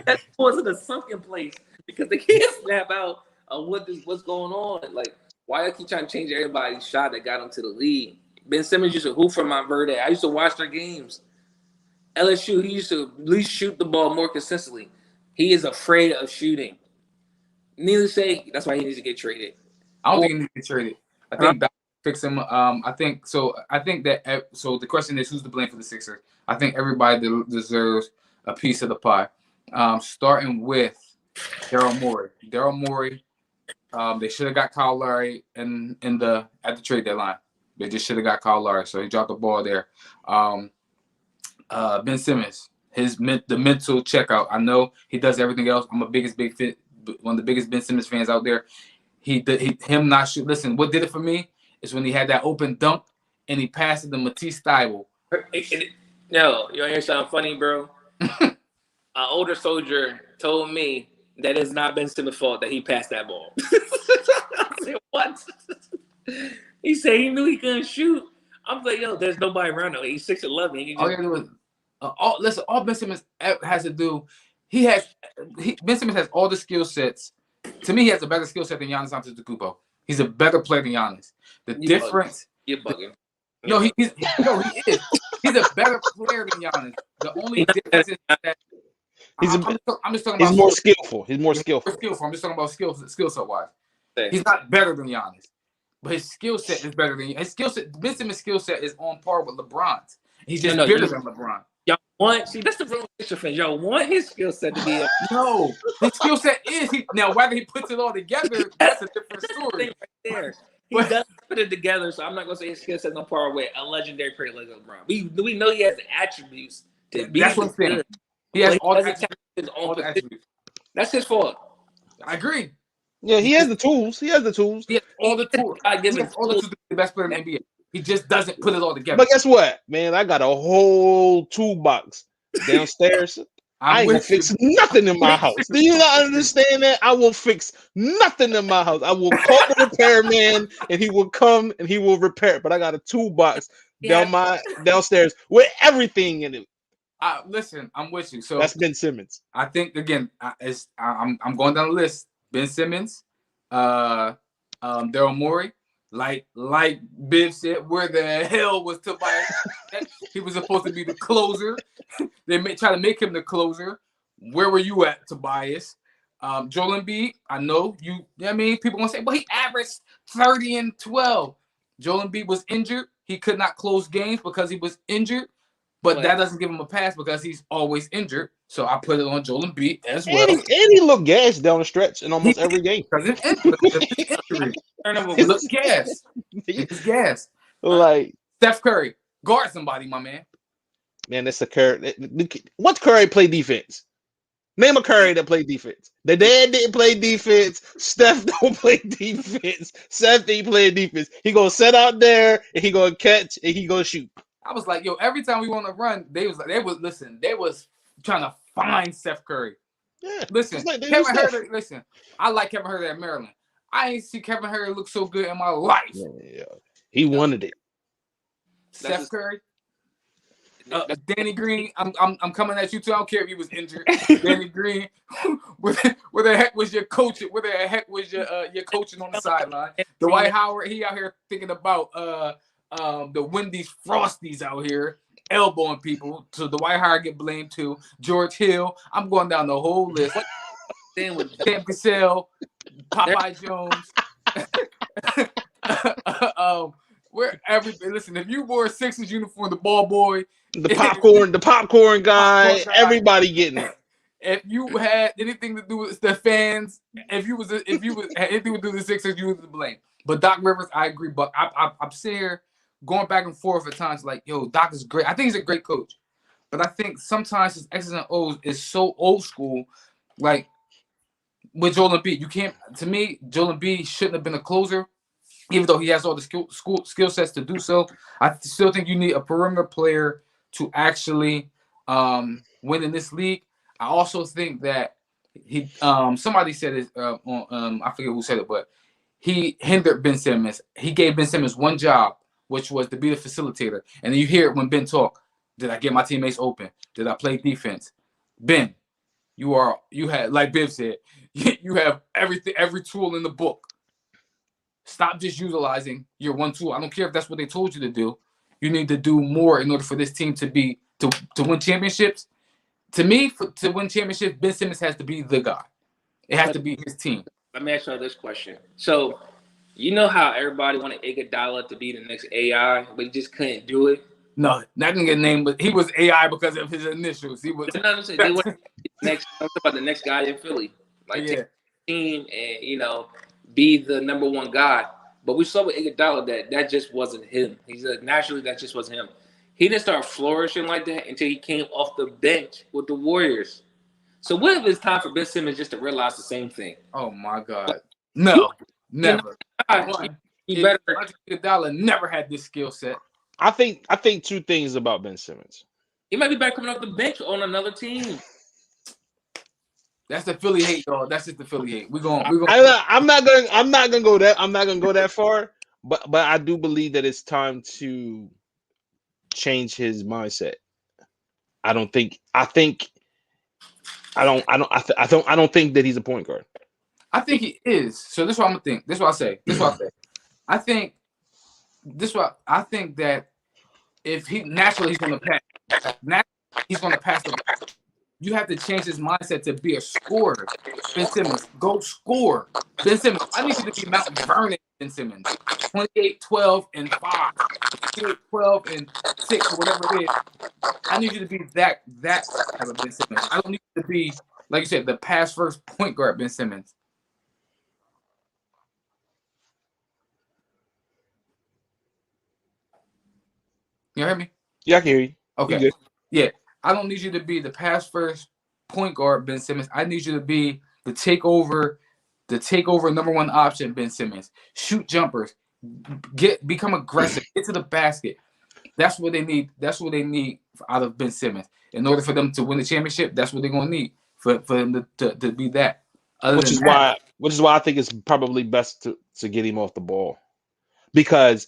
That wasn't a sunken place because they can't snap out of what's going on. Like, why I keep trying to change everybody's shot that got him to the league? Ben Simmons used to hoop for Montverde. I used to watch their games. LSU, he used to at least shoot the ball more consistently. He is afraid of shooting. Needless to say, that's why he needs to get traded. I don't think he needs to get traded. I think that fix him. I think that. So the question is, who's to blame for the Sixers? I think everybody deserves a piece of the pie. Starting with Daryl Morey. Daryl Morey. They should have got Kyle Lowry at the trade deadline. They just should have got Kyle Lowry, so he dropped the ball there. Ben Simmons, the mental checkout. I know he does everything else. I'm one of the biggest Ben Simmons fans out there. Him not shoot. Listen, what did it for me is when he had that open dunk and he passed it to Matisse Thybulle. No, you want to hear something funny, bro? An older soldier told me that it's not Ben Simmons' fault that he passed that ball. I said, what? He said he knew he couldn't shoot. I'm like, yo, there's nobody around him. He's 6'11". All you gotta do is all Ben Simmons has to do. Ben Simmons has all the skill sets. To me, he has a better skill set than Giannis Antetokounmpo. He's a better player than Giannis. You're bugging. No, he is. He's a better player than Giannis. The only difference is that I'm just talking about. He's more skillful. I'm just talking about skill set wise. He's not better than Giannis, but his skill set is better than his skill set. Ben Simmons' skill set is on par with LeBron's. He's just bigger than LeBron. Y'all want that's the real picture fan. Y'all want his skill set to be no. His skill set is now whether he puts it all together, that's a different story. Right there. He doesn't put it together, so I'm not gonna say his skill set on par with a legendary player like LeBron. We know he has the attributes to be. That's what I'm saying. He has all the attributes. That's his fault. I agree. Yeah, he has the tools. He has all the tools. He has all the tools to be the best player in the NBA. He just doesn't put it all together. But guess what, man? I got a whole toolbox downstairs. I ain't gonna fix nothing in my house. Do you not understand that? I will fix nothing in my house. I will call the repairman and he will come and he will repair it. But I got a toolbox downstairs with everything in it. Listen, I'm with you. So that's Ben Simmons. I think again, I'm going down the list. Ben Simmons, Daryl Morey, like Biv said, where the hell was Tobias? He was supposed to be the closer. They try to make him the closer. Where were you at, Tobias? Joel Embiid, I know you. You know what I mean, people gonna say, well, he averaged 30 and 12. Joel Embiid was injured. He could not close games because he was injured. But that doesn't give him a pass because he's always injured. So I put it on Joel Embiid as well. And he looked gassed down the stretch in almost every game. Because it's injury. He looks gassed. He's gassed. Like Steph Curry, guard somebody, my man. Man, that's a Curry. What's Curry play defense? Name a Curry that played defense. The dad didn't play defense. Steph don't play defense. Seth didn't play defense. He gonna sit out there and he gonna catch and he gonna shoot. I was like, yo, every time we want to run, they was trying to find Steph Curry. Yeah, listen, like Kevin Huerter. Listen, I like Kevin Huerter at Maryland. I ain't see Kevin Huerter look so good in my life. Yeah. He wanted it. Steph Curry. Danny Green, I'm coming at you too. I don't care if you was injured. Danny Green, where the heck was your coach? Where the heck was your coaching on the sideline? Dwight Howard, he out here thinking about the Wendy's Frosties out here elbowing people. So Dwight Howard get blamed too. George Hill, I'm going down the whole list. Then with Sam Cassell, Popeye Jones. Where everybody listen, if you wore a Sixers uniform, the ball boy, the popcorn guy, everybody getting it. If you had anything to do with the fans, if you had anything to do with the Sixers, you was to blame. But Doc Rivers, I agree. But I'm sitting here going back and forth at times, like, yo, Doc is great. I think he's a great coach, but I think sometimes his X's and O's is so old school. Like with Joel Embiid, you can't. To me, Joel Embiid shouldn't have been a closer. Even though he has all the skill sets to do so, I still think you need a perimeter player to actually win in this league. I also think that he somebody said it on I forget who said it, but he hindered Ben Simmons. He gave Ben Simmons one job, which was to be the facilitator. And then you hear it when Ben talk. Did I get my teammates open? Did I play defense? Ben, you had, like Biv said, you have everything, every tool in the book. Stop just utilizing your one tool. I don't care if that's what they told you to do. You need to do more in order for this team to win championships. To me, to win championships, Ben Simmons has to be the guy. It has to be his team. Let me ask you this question. So, you know how everybody wanted Iguodala to be the next AI, but he just couldn't do it? No, not gonna get named, but he was AI because of his initials. He was. No, I'm saying they want next. I'm talking about the next guy in Philly, like take the team and be the number one guy. But we saw with Iguodala that just wasn't him. Naturally that just wasn't him. He didn't start flourishing like that until he came off the bench with the Warriors. So what if it's time for Ben Simmons just to realize the same thing? Oh my God, no, never. Iguodala never had this skill set. I think two things about Ben Simmons. He might be better coming off the bench on another team. That's the Philly hate, y'all. That's just the Philly hate. We're going. I'm not gonna go that far. But I do believe that it's time to change his mindset. I don't think that he's a point guard. I think he is. So this is what I'm gonna think. This is what I say. I think that if he naturally he's gonna pass. He's gonna pass the ball. You have to change his mindset to be a scorer. Ben Simmons, go score. Ben Simmons, I need you to be Mount Vernon Ben Simmons. 28, 12, and 5. 28, 12, and 6, or whatever it is. I need you to be that type of Ben Simmons. I don't need you to be, like you said, the pass first point guard Ben Simmons. You hear me? Yeah, I can hear you. Okay. Yeah. I don't need you to be the pass first point guard Ben Simmons. I need you to be the takeover number one option Ben Simmons. Shoot jumpers, become aggressive, get to the basket. That's what they need. That's what they need out of Ben Simmons. In order for them to win the championship, that's what they're gonna need for them to be that. Which is why I think it's probably best to get him off the ball, because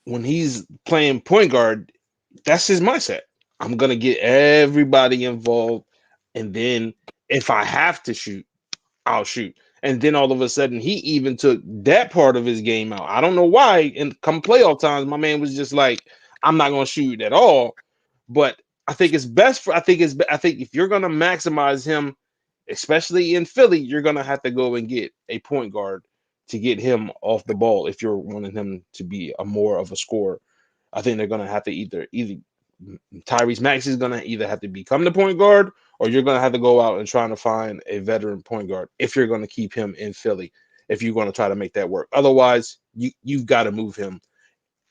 when he's playing point guard, that's his mindset. I'm going to get everybody involved, and then if I have to shoot, I'll shoot. And then all of a sudden, he even took that part of his game out. I don't know why. And come playoff times, my man was just like, "I'm not going to shoot at all." But I think it's best for. I think if you're going to maximize him, especially in Philly, you're going to have to go and get a point guard to get him off the ball. If you're wanting him to be a more of a scorer, I think they're going to have to either Tyrese Maxey is going to either have to become the point guard, or you're going to have to go out and trying to find a veteran point guard if you're going to keep him in Philly, if you're going to try to make that work. Otherwise, you've got to move him.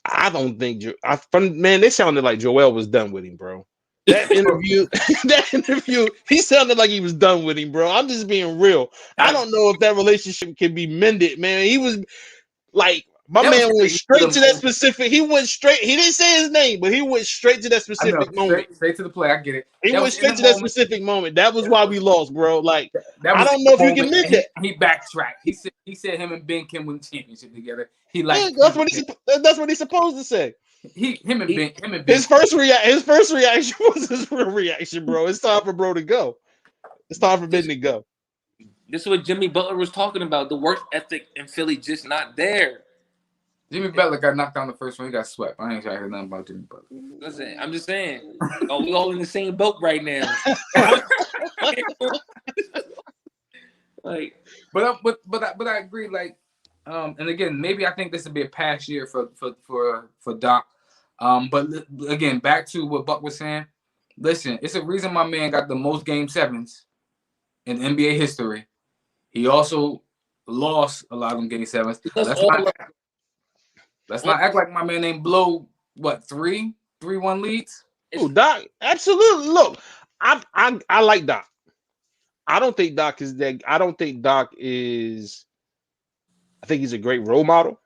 I don't think they sounded like Joel was done with him, bro. That interview, he sounded like he was done with him, bro. I'm just being real. I don't know if that relationship can be mended, man. He was like, my man went straight to that specific. He went straight. He didn't say his name, but he went straight to that specific moment. Straight to the play. I get it. He went straight to that specific moment. That was why we lost, bro. Like, I don't know if you can mend that. He backtracked. He said him and Ben can win the championship together. He like that's what he's supposed to say. Him and Ben. His first reaction was his real reaction, bro. It's time for bro to go. It's time for Ben to go. This is what Jimmy Butler was talking about. The work ethic in Philly just not there. Jimmy Butler got knocked down the first one. He got swept. I ain't trying to hear nothing about Jimmy Butler. Listen, I'm just saying. We all in the same boat right now. Like, but I agree. Like, and again, maybe I think this would be a past year for Doc. But again, back to what Buck was saying. Listen, it's a reason my man got the most game sevens in NBA history. He also lost a lot of them game sevens. Let's not act like my man ain't blow 3-1 leads. Oh, Doc, absolutely. Look, I like Doc. I don't think Doc is that. I don't think Doc is. I think he's a great role model.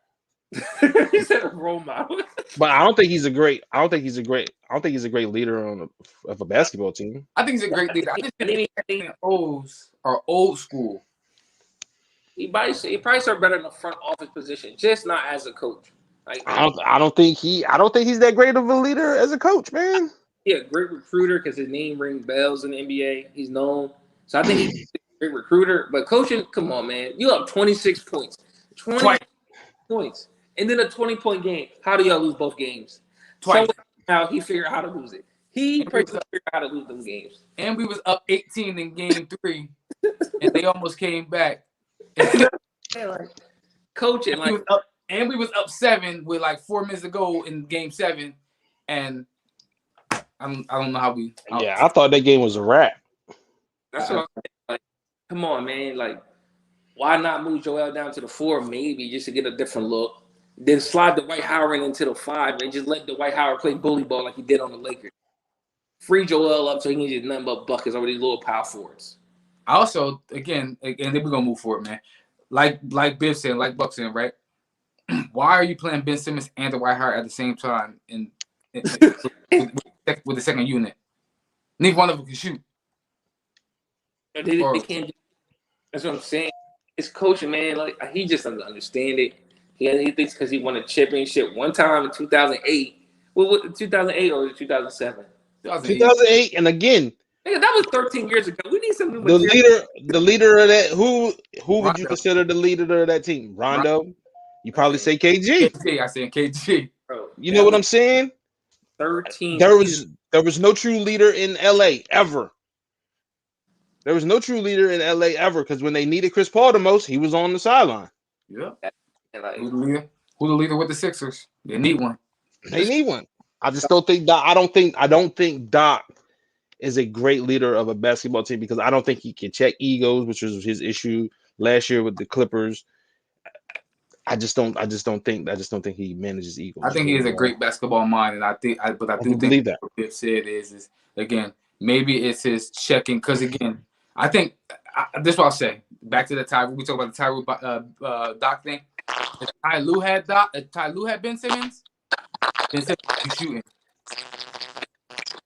He said a role model, but I don't think he's a great leader of a basketball team. I think he's a great leader. I think O's are old school. He probably served better in the front office position, just not as a coach. Like, I don't think he's that great of a leader as a coach, man. Yeah, great recruiter because his name rings bells in the NBA. He's known, so I think he's a great recruiter. But coaching, come on, man, you have 26 points, 20 points, and then a 20-point game. How do y'all lose both games? Twice. Now he figured out how to lose it. He figured out how to lose them games. And we was up 18 in game 3, and they almost came back. Coaching, like. And we was up 7 with like 4 minutes to go in game 7, and I don't know how we. I thought that game was a wrap. That's what I'm saying. Like, come on, man. Like, why not move Joel down to the 4 maybe just to get a different look? Then slide Dwight Howard into the 5 and just let Dwight Howard play bully ball like he did on the Lakers. Free Joel up so he can get nothing but buckets over these little power forwards. Also, again, then we're gonna move forward, man. Like Biff said, like Buck said, right? Why are you playing Ben Simmons and Dwight Howard at the same time with the second unit? Neither one of them can shoot. They can't. That's what I'm saying. It's coaching, man. Like, he just doesn't understand it. He thinks because he won a championship one time in 2008. What 2008 or 2007? 2008, and again, that was 13 years ago. We need some. The leader of that. Who would you consider the leader of that team? Rondo. You probably say KG. I say KG. Bro, you know what I'm saying? 13. There was no true leader in LA ever. There was no true leader in LA ever because when they needed Chris Paul the most, he was on the sideline. Yeah. Who the leader with the Sixers? They need one. They need one. I just don't think Doc. I don't think Doc is a great leader of a basketball team because I don't think he can check egos, which was his issue last year with the Clippers. I just don't think he manages egos. I think he is a great basketball mind, and I do think that what Biff said is again, maybe it's his checking because again, I think this is what I'll say. Back to the Ty, we talk about the Ty Doc thing. If Ty Lue had Ben Simmons, Ben Simmons would be shooting,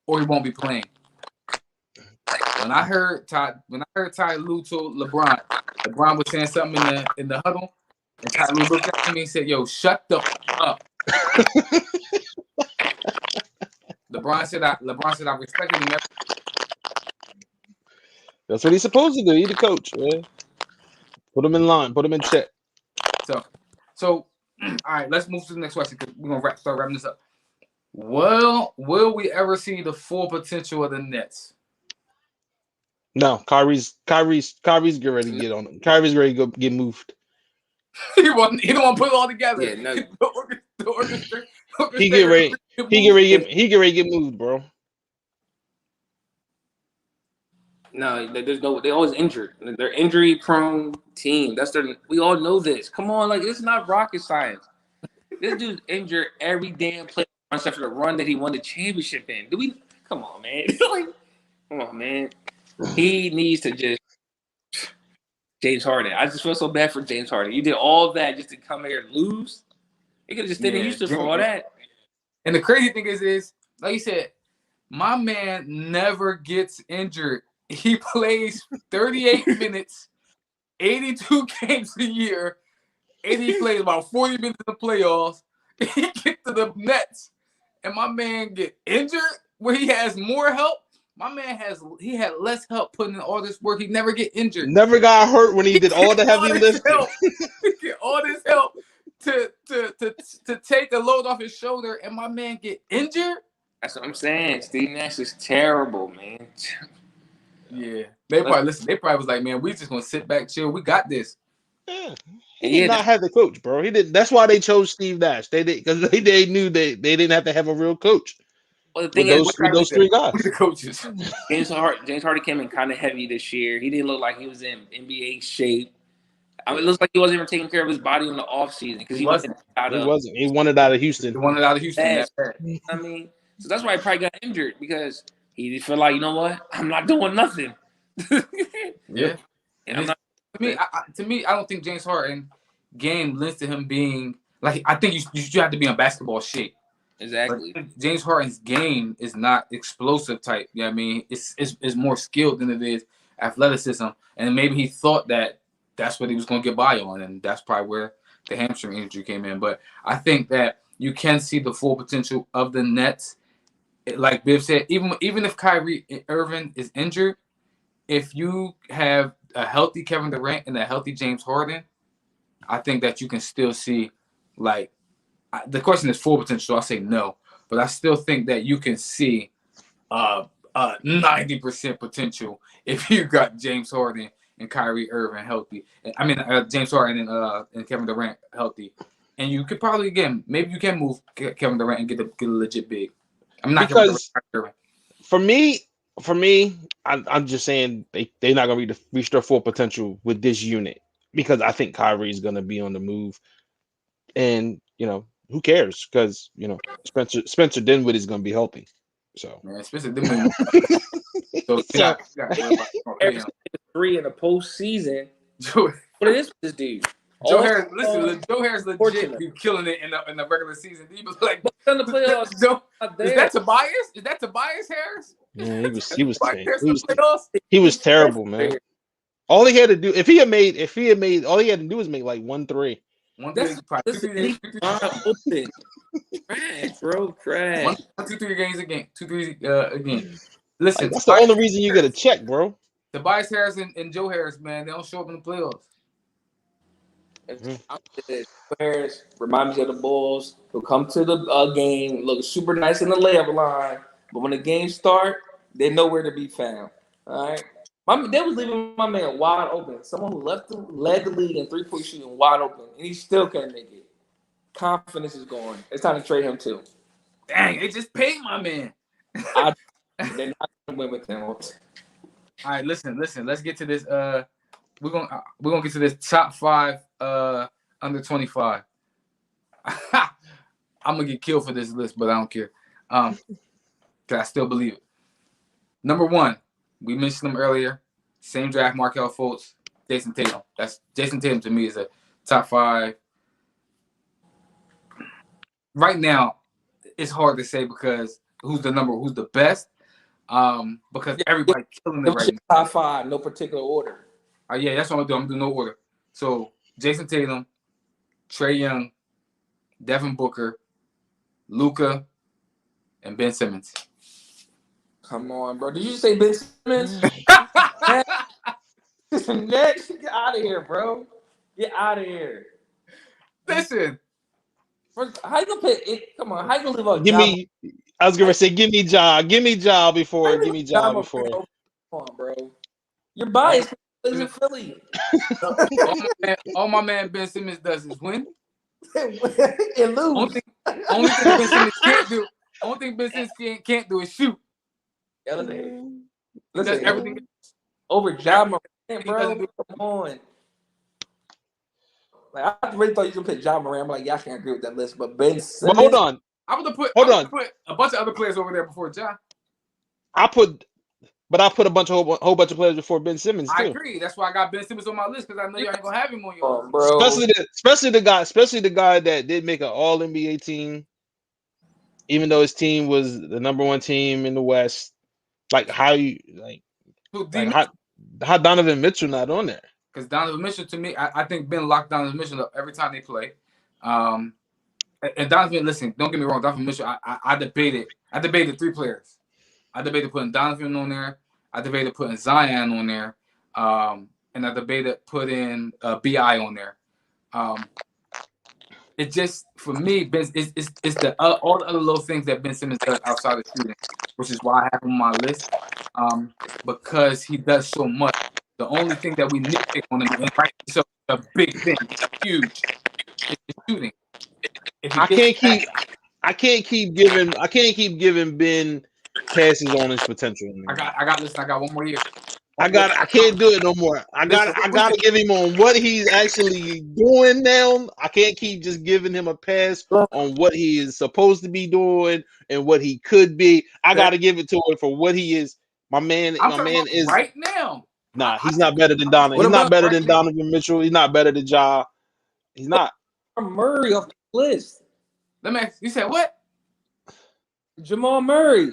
or he won't be playing. When I heard Ty Lue told LeBron was saying something in the huddle. And Ty Lue looked at me and said, "Yo, shut the fuck up." LeBron said, "I respected him." That's what he's supposed to do. He's the coach, man. Put him in line. Put him in check. So all right, let's move to the next question because we're gonna start wrapping this up. Well, will we ever see the full potential of the Nets? No, Kyrie's getting ready to get on him. Kyrie's ready to go get moved. He don't want to put it all together. Yeah, no. He get ready. He get ready to get moved, bro. No, there's no. They always injured. They're injury prone team. We all know this. Come on, like it's not rocket science. This dude's injured every damn play except for the run that he won the championship in. Come on, man. Like, come on, man. He needs to just James Harden. I just feel so bad for James Harden. You did all that just to come here and lose. He could have just stayed in Houston for all that. And the crazy thing is, like you said, my man never gets injured. He plays 38 minutes, 82 games a year, and he plays about 40 minutes in the playoffs. He gets to the Nets, and my man get injured where he has more help. My man had less help putting in all this work. He never get injured. Never got hurt when he did all the heavy lifting. He get all this help to take the load off his shoulder, and my man get injured. That's what I'm saying. Steve Nash is terrible, man. Yeah, they probably listen. They probably was like, man, we just gonna sit back, chill. We got this. Yeah. He did not have the coach, bro. He did. That's why they chose Steve Nash. They did because they knew they didn't have to have a real coach. Well, the thing with those three guys, the coaches. James Harden came in kind of heavy this year. He didn't look like he was in NBA shape. I mean, it looks like he wasn't even taking care of his body in the offseason because he wasn't. He wanted out of Houston. He wanted out of Houston. I mean, so that's why he probably got injured because he felt like, you know what, I'm not doing nothing. Yeah. And I'm not. To me, I don't think James Harden game lends to him being like. I think you have to be in basketball shape. Exactly. But James Harden's game is not explosive type. You know what I mean? It's more skilled than it is athleticism. And maybe he thought that that's what he was going to get by on, and that's probably where the hamstring injury came in. But I think that you can see the full potential of the Nets. Like Biv said, even if Kyrie Irving is injured, if you have a healthy Kevin Durant and a healthy James Harden, I think that you can still see, like, the question is full potential, so I say no. But I still think that you can see 90% potential if you got James Harden and Kyrie Irving healthy. I mean, James Harden and Kevin Durant healthy. And you could probably, again, maybe you can move Kevin Durant and get a legit big. I'm not because for me, I'm just saying they're not going to reach their full potential with this unit because I think Kyrie is going to be on the move. And, who cares? Because, Spencer Dinwiddie is going to be healthy. So, man, Spencer Dinwiddie. So, 3 in the postseason. What is this dude? Joe Harris legit be killing it in the regular season. He was like, in the playoffs. Is that Tobias? Is that Tobias Harris? Yeah, he was terrible, man. All he had to do, if he had made, all he had to do was make like 1-3. Trash, bro, trash. 1, 2, 3 games a game. 2-3 a game. Listen, that's the only reason you get a check, bro. Tobias Harris and Joe Harris, man, they don't show up in the playoffs. Harris remind me of the Bulls who come to the game, look super nice in the layup line, but when the game start, they're nowhere to be found. All right, they was leaving my man wide open. Someone who led the league in 3-point shooting wide open, and he still can't make it. Confidence is gone. It's time to trade him too. Dang, they just paid my man. They're not going to win with him. All right, listen. Let's get to this. We're gonna get to this top 5 under 25. I'm gonna get killed for this list, but I don't care. Cause I still believe it. Number 1, we mentioned him earlier. Same draft, Markelle Fultz, Jason Tatum. That's Jason Tatum to me is a top 5. Right now, it's hard to say because who's the best. Because everybody's killing it right now. Top 5, no particular order. Yeah, that's what I'm gonna do. I'm gonna do no order. So Jason Tatum, Trae Young, Devin Booker, Luka, and Ben Simmons. Come on, bro. Did you say Ben Simmons? Next, get out of here, bro. Get out of here. Listen, First, how you gonna pay? Come on, how you gonna live up? Give me. I was gonna say, give me Ja before. Give me Ja before. Come on, bro. You're biased. He's in Philly. all my man Ben Simmons does is win. And lose. Only thing Ben Simmons can't do. Only thing Ben Simmons can't do is shoot. Yeah, He listen, does everything. over Ja Morant, doesn't bro. do- Come on. Like I really thought you were gonna pick Ja Morant. I'm like, yeah, I can't agree with that list. But Ben Simmons. But hold on. I would have put a bunch of other players over there before Ja. I put a whole bunch of players before Ben Simmons too. I agree. That's why I got Ben Simmons on my list because I know y'all ain't gonna have him on your list. Bro. Especially the guy that did make an All NBA team, even though his team was the number one team in the West. Like how Donovan Mitchell not on there? Because Donovan Mitchell, to me, I think Ben locked Donovan Mitchell up every time they play. And Donovan, listen, don't get me wrong, Donovan Mitchell, I debated 3 players. I debated putting Donovan on there. I debated putting Zion on there. And I debated putting BI on there. It just, for me, it's the all the other little things that Ben Simmons does outside of shooting, which is why I have him on my list. Because he does so much. The only thing that we nitpick on him, and right, so a big thing, huge, is shooting. I can't keep giving Ben passes on his potential. I got one more year. I can't do it no more. I gotta give him on what he's actually doing now. I can't keep just giving him a pass on what he is supposed to be doing and what he could be. I gotta give it to him for what he is. My man is right now. Nah, he's not better than Donovan. He's not better than Donovan Mitchell. He's not better than Ja. He's not. Murray off the list. Let me ask you said what? Jamal Murray.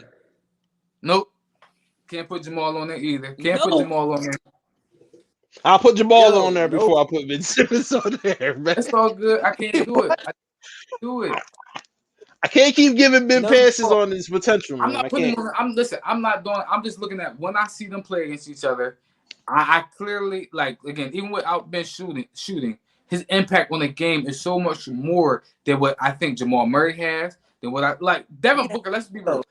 Nope. Can't put Jamal on there either. Can't put Jamal on there. I'll put Jamal on there before I put Ben Simmons on there, man. That's all good. I can't do it. I can't keep giving Ben passes on his potential, man. I'm not putting him on. I'm just looking at when I see them play against each other. I clearly, like, again, even without Ben shooting, his impact on the game is so much more than what I think Jamal Murray has, than what I like. Devin Booker, let's be real.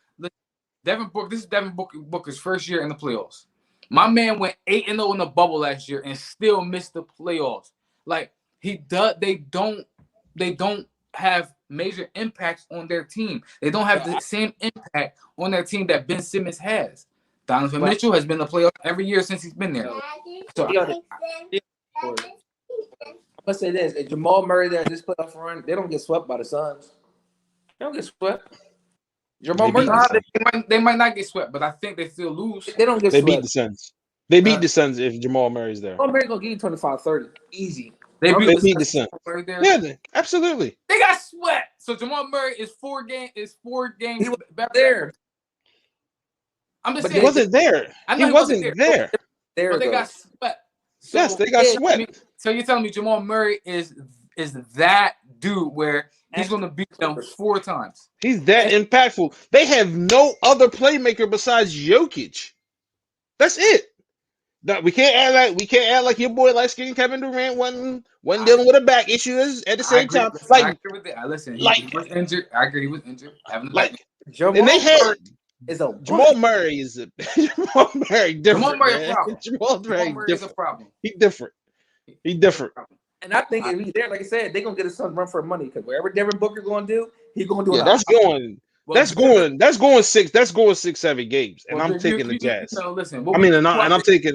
Devin Booker, this is Devin Booker's first year in the playoffs. My man went 8-0 in the bubble last year and still missed the playoffs. Like, they don't have major impacts on their team. They don't have the same impact on their team that Ben Simmons has. Donovan Mitchell has been in the playoffs every year since he's been there. So I'm gonna say this: if Jamal Murray there in this playoff run, they don't get swept by the Suns. They don't get swept. Jamal Murray, they might not get swept, but I think they still lose. They don't get They swept. beat the Suns. They beat the Suns if Jamal Murray's there. Jamal Murray gonna give you 25-30. Easy. They beat the Suns. Yeah, absolutely. They got swept. So Jamal Murray is 4 games. He was better there. I'm just saying. He wasn't there. He wasn't there. But they got swept. So, yes, they got swept. So you're telling me Jamal Murray is that dude where he's going to beat them 4 times? He's that impactful. They have no other playmaker besides Jokic. That's it. No, we can't act like your boy light skinned Kevin Durant wasn't dealing with a back issue at the same time. Like, I agree with it. Listen, he was injured. I agree he was injured. And they had Jamal Murray is a Jamal Murray different. Jamal Murray is a problem. He's different. And I think if he's there, like I said, they're gonna get his son run for money because wherever Devin Booker gonna do, he's gonna do it. That's going 6-7 games, and I'm taking the Jazz. Listen, I'm taking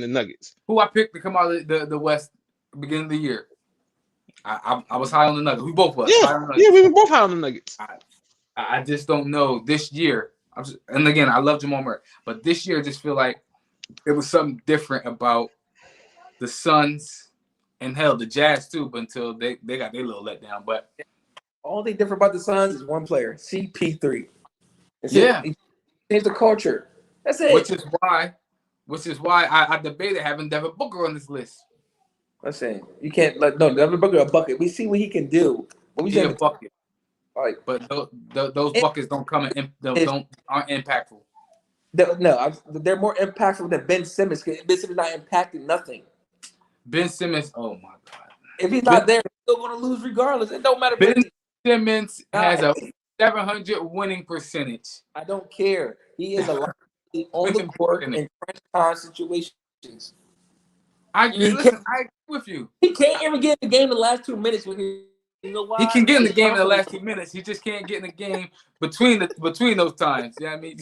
the Nuggets. Who I picked to come out of the West beginning of the year. I was high on the Nuggets. We both was. Yeah, we were both high on the Nuggets. I just don't know this year. And again, I love Jamal Murray, but this year I just feel like there was something different about the Suns and hell, the Jazz too. But until they got their little letdown, but all thing different about the Suns is one player, CP3. He changed the culture. That's it. Which is why I debated having Devin Booker on this list. Listen, you can't Devin Booker a bucket. We see what he can do. But we a bucket. Right. But those buckets don't come aren't impactful. They're more impactful than Ben Simmons. Ben Simmons not impacting nothing. Ben Simmons, oh my God. If he's Ben, not there, he's still going to lose regardless. It don't matter. Ben Simmons has a 700 winning percentage. I don't care. He is a liability on the court in crunch time situations. I agree with you. He can't even get in the game the last 2 minutes with him. You know why? He can get in the game in the last 2 minutes. He just can't get in the game between those times. You know what I mean?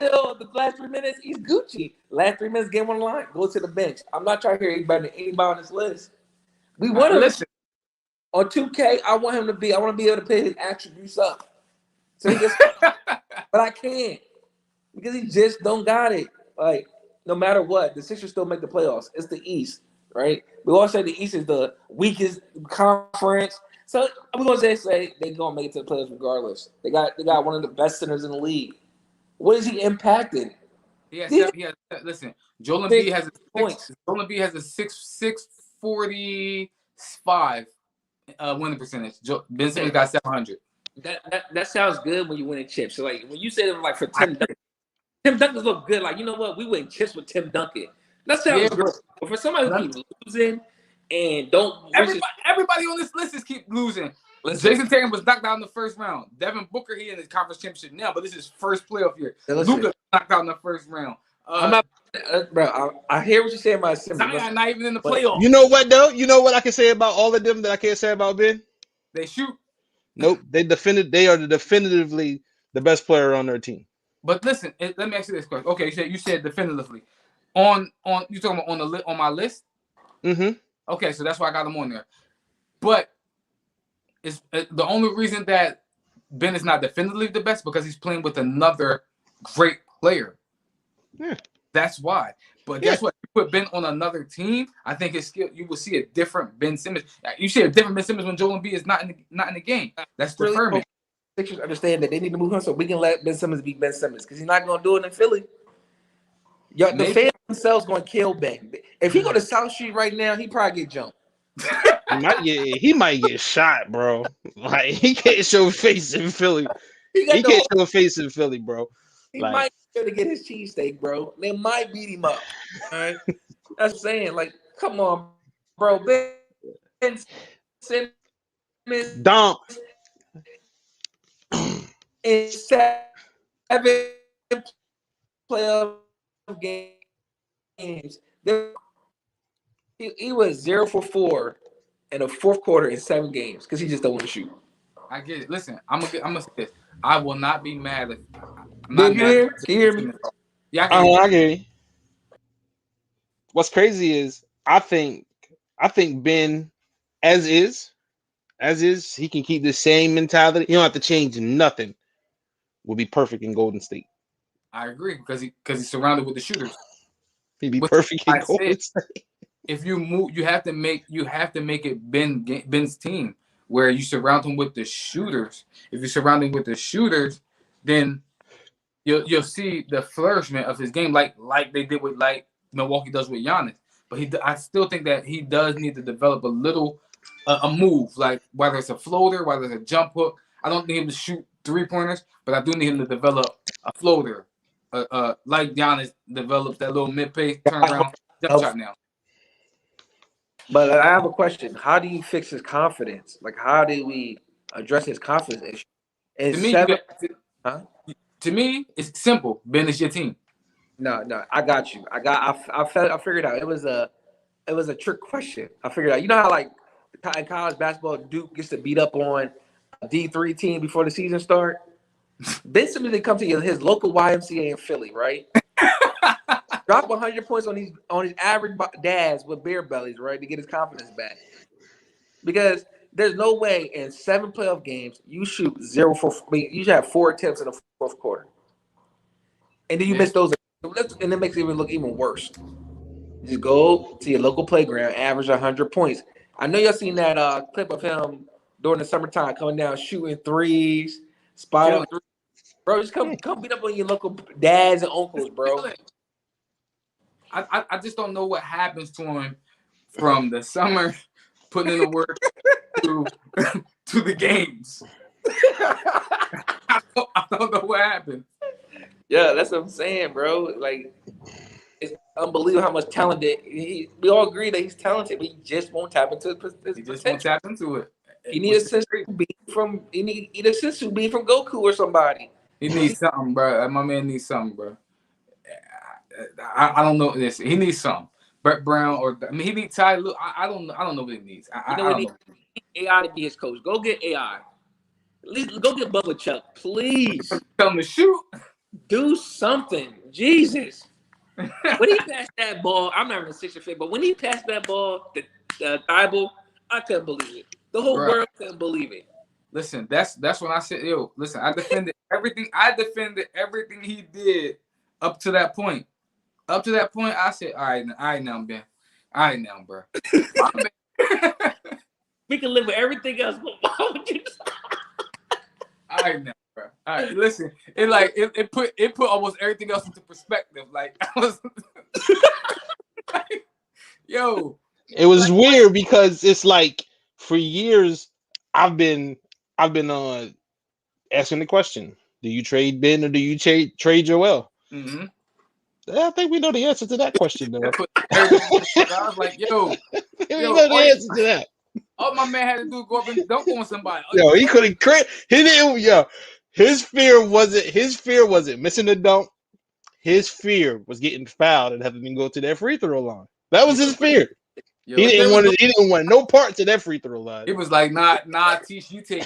Until the last 3 minutes, he's Gucci. Last 3 minutes, game on the line, go to the bench. I'm not trying to hear anybody on this list. We want to listen. On 2K, I want to be able to put his attributes up. So he gets, but I can't because he just don't got it. Like, no matter what, the Sixers still make the playoffs. It's the East, right? We always say the East is the weakest conference. So we're gonna say they're gonna make it to the playoffs regardless. They got one of the best centers in the league. What is he impacting? Listen, Joel Embiid has a points. Joel Embiid has a 645 winning percentage. Ben Simmons got 700. That sounds good when you win a chip. So like when you say them like for Tim Duncan look good. Like, you know what? We win chips with Tim Duncan. That sounds good. But for somebody who keeps losing and don't everybody on this list is keep losing. Jason Tatum was knocked out in the first round. Devin Booker, he in the conference championship now, but this is his first playoff year. Luka knocked out in the first round. I'm not, bro. I hear what you're saying about Simmons. Zion not even in the playoffs. You know what though? You know what I can say about all of them that I can't say about Ben? They shoot. Nope. They are definitively the best player on their team. But listen, let me ask you this question. Okay, you said definitively. On you talking about on my list? Mm-hmm. Okay, so that's why I got him on there. But it's the only reason that Ben is not definitively the best because he's playing with another great player. Yeah. That's why. But guess what? You put Ben on another team, I think his skill. You will see a different Ben Simmons. You see a different Ben Simmons when Joel Embiid is not in the game. That's deferment. Sixers understand that they need to move on so we can let Ben Simmons be Ben Simmons because he's not going to do it in Philly. The fans themselves going to kill Ben. If he go to South Street right now, he probably get jumped. He might get shot, bro. Like he can't show face in Philly. He can't show face in Philly, bro. He might be able to get his cheesesteak, bro. They might beat him up. All right, that's what I'm saying. Like, come on, bro. Ben Simmons. Dump. In 7 playoff games, he was 0 for 4 in the fourth quarter in 7 games because he just don't want to shoot. I get it. Listen, I'm gonna say this. I will not be mad if. Can you hear me? Yeah, I get you. What's crazy is I think Ben, as is, he can keep the same mentality. He don't have to change nothing. Will be perfect in Golden State. I agree because he's surrounded with the shooters. He'd be perfect in Golden State. If you move, you have to make it Ben's team where you surround him with the shooters. If you surround him with the shooters, then you'll see the flourishment of his game, like they did with Milwaukee does with Giannis. But I still think that he does need to develop a little a move, like whether it's a floater, whether it's a jump hook. I don't need him to shoot 3-pointers, but I do need him to develop a floater, like Giannis develops that little mid-pace turnaround jump shot now. But I have a question. How do you fix his confidence? Like, how do we address his confidence issue? To me, it's simple. Ben is your team. No, I got you. I figured out. It was a trick question. I figured out. You know how like in college basketball, Duke gets to beat up on a D3 team before the season start. Ben Simmons did come to his local YMCA in Philly, right? Drop 100 points on his average dads with beer bellies, right, to get his confidence back. Because there's no way in 7 playoff games you shoot 0 for. You should have 4 attempts in the fourth quarter, and then you miss those, and it makes it even look even worse. Just go to your local playground, average 100 points. I know y'all seen that clip of him during the summertime coming down shooting threes, spot up threes. Bro, just come beat up on your local dads and uncles, bro. I just don't know what happens to him from the summer, putting in the work to the games. I don't know what happened. Yeah, that's what I'm saying, bro. Like, it's unbelievable how much talented we all agree that he's talented, but he just won't tap into his He just won't potential. tap into it. He Which needs is a crazy. sensu being from he need a sensu being from Goku or somebody. He needs something, bro. My man needs something, bro. I don't know this. He needs something. Brett Brown or I mean he needs Ty Lue. I don't know what he needs. You know I what don't he know. needs? AI to be his coach. Go get AI. At least go get Bubba Chuck, please. Tell him to shoot. Do something. Jesus. When he passed that ball, I'm not even a Sixer fan, but when he passed that ball, the Thibault, I couldn't believe it. The whole Bruh. world couldn't believe it. Listen, that's when I said, yo, listen, I defended everything. I defended everything he did up to that point. Up to that point, I said, all right now, Ben. All right now, bro. We can live with everything else, but why would you? All right now, bro. All right, listen. It put almost everything else into perspective. Like I was, like, yo. It was weird because it's like for years I've been asking the question: do you trade Ben or do you trade Joel? Mm-hmm. I think we know the answer to that question, though. I was like, yo, we know the answer to that. All my man had to do was go up and dunk on somebody. Yo, he couldn't create. He didn't. Yo, his fear wasn't missing the dunk. His fear was getting fouled and having to go to that free throw line. That was his fear. Yo, He didn't want no part to that free throw line. It was like, nah, Tish, you take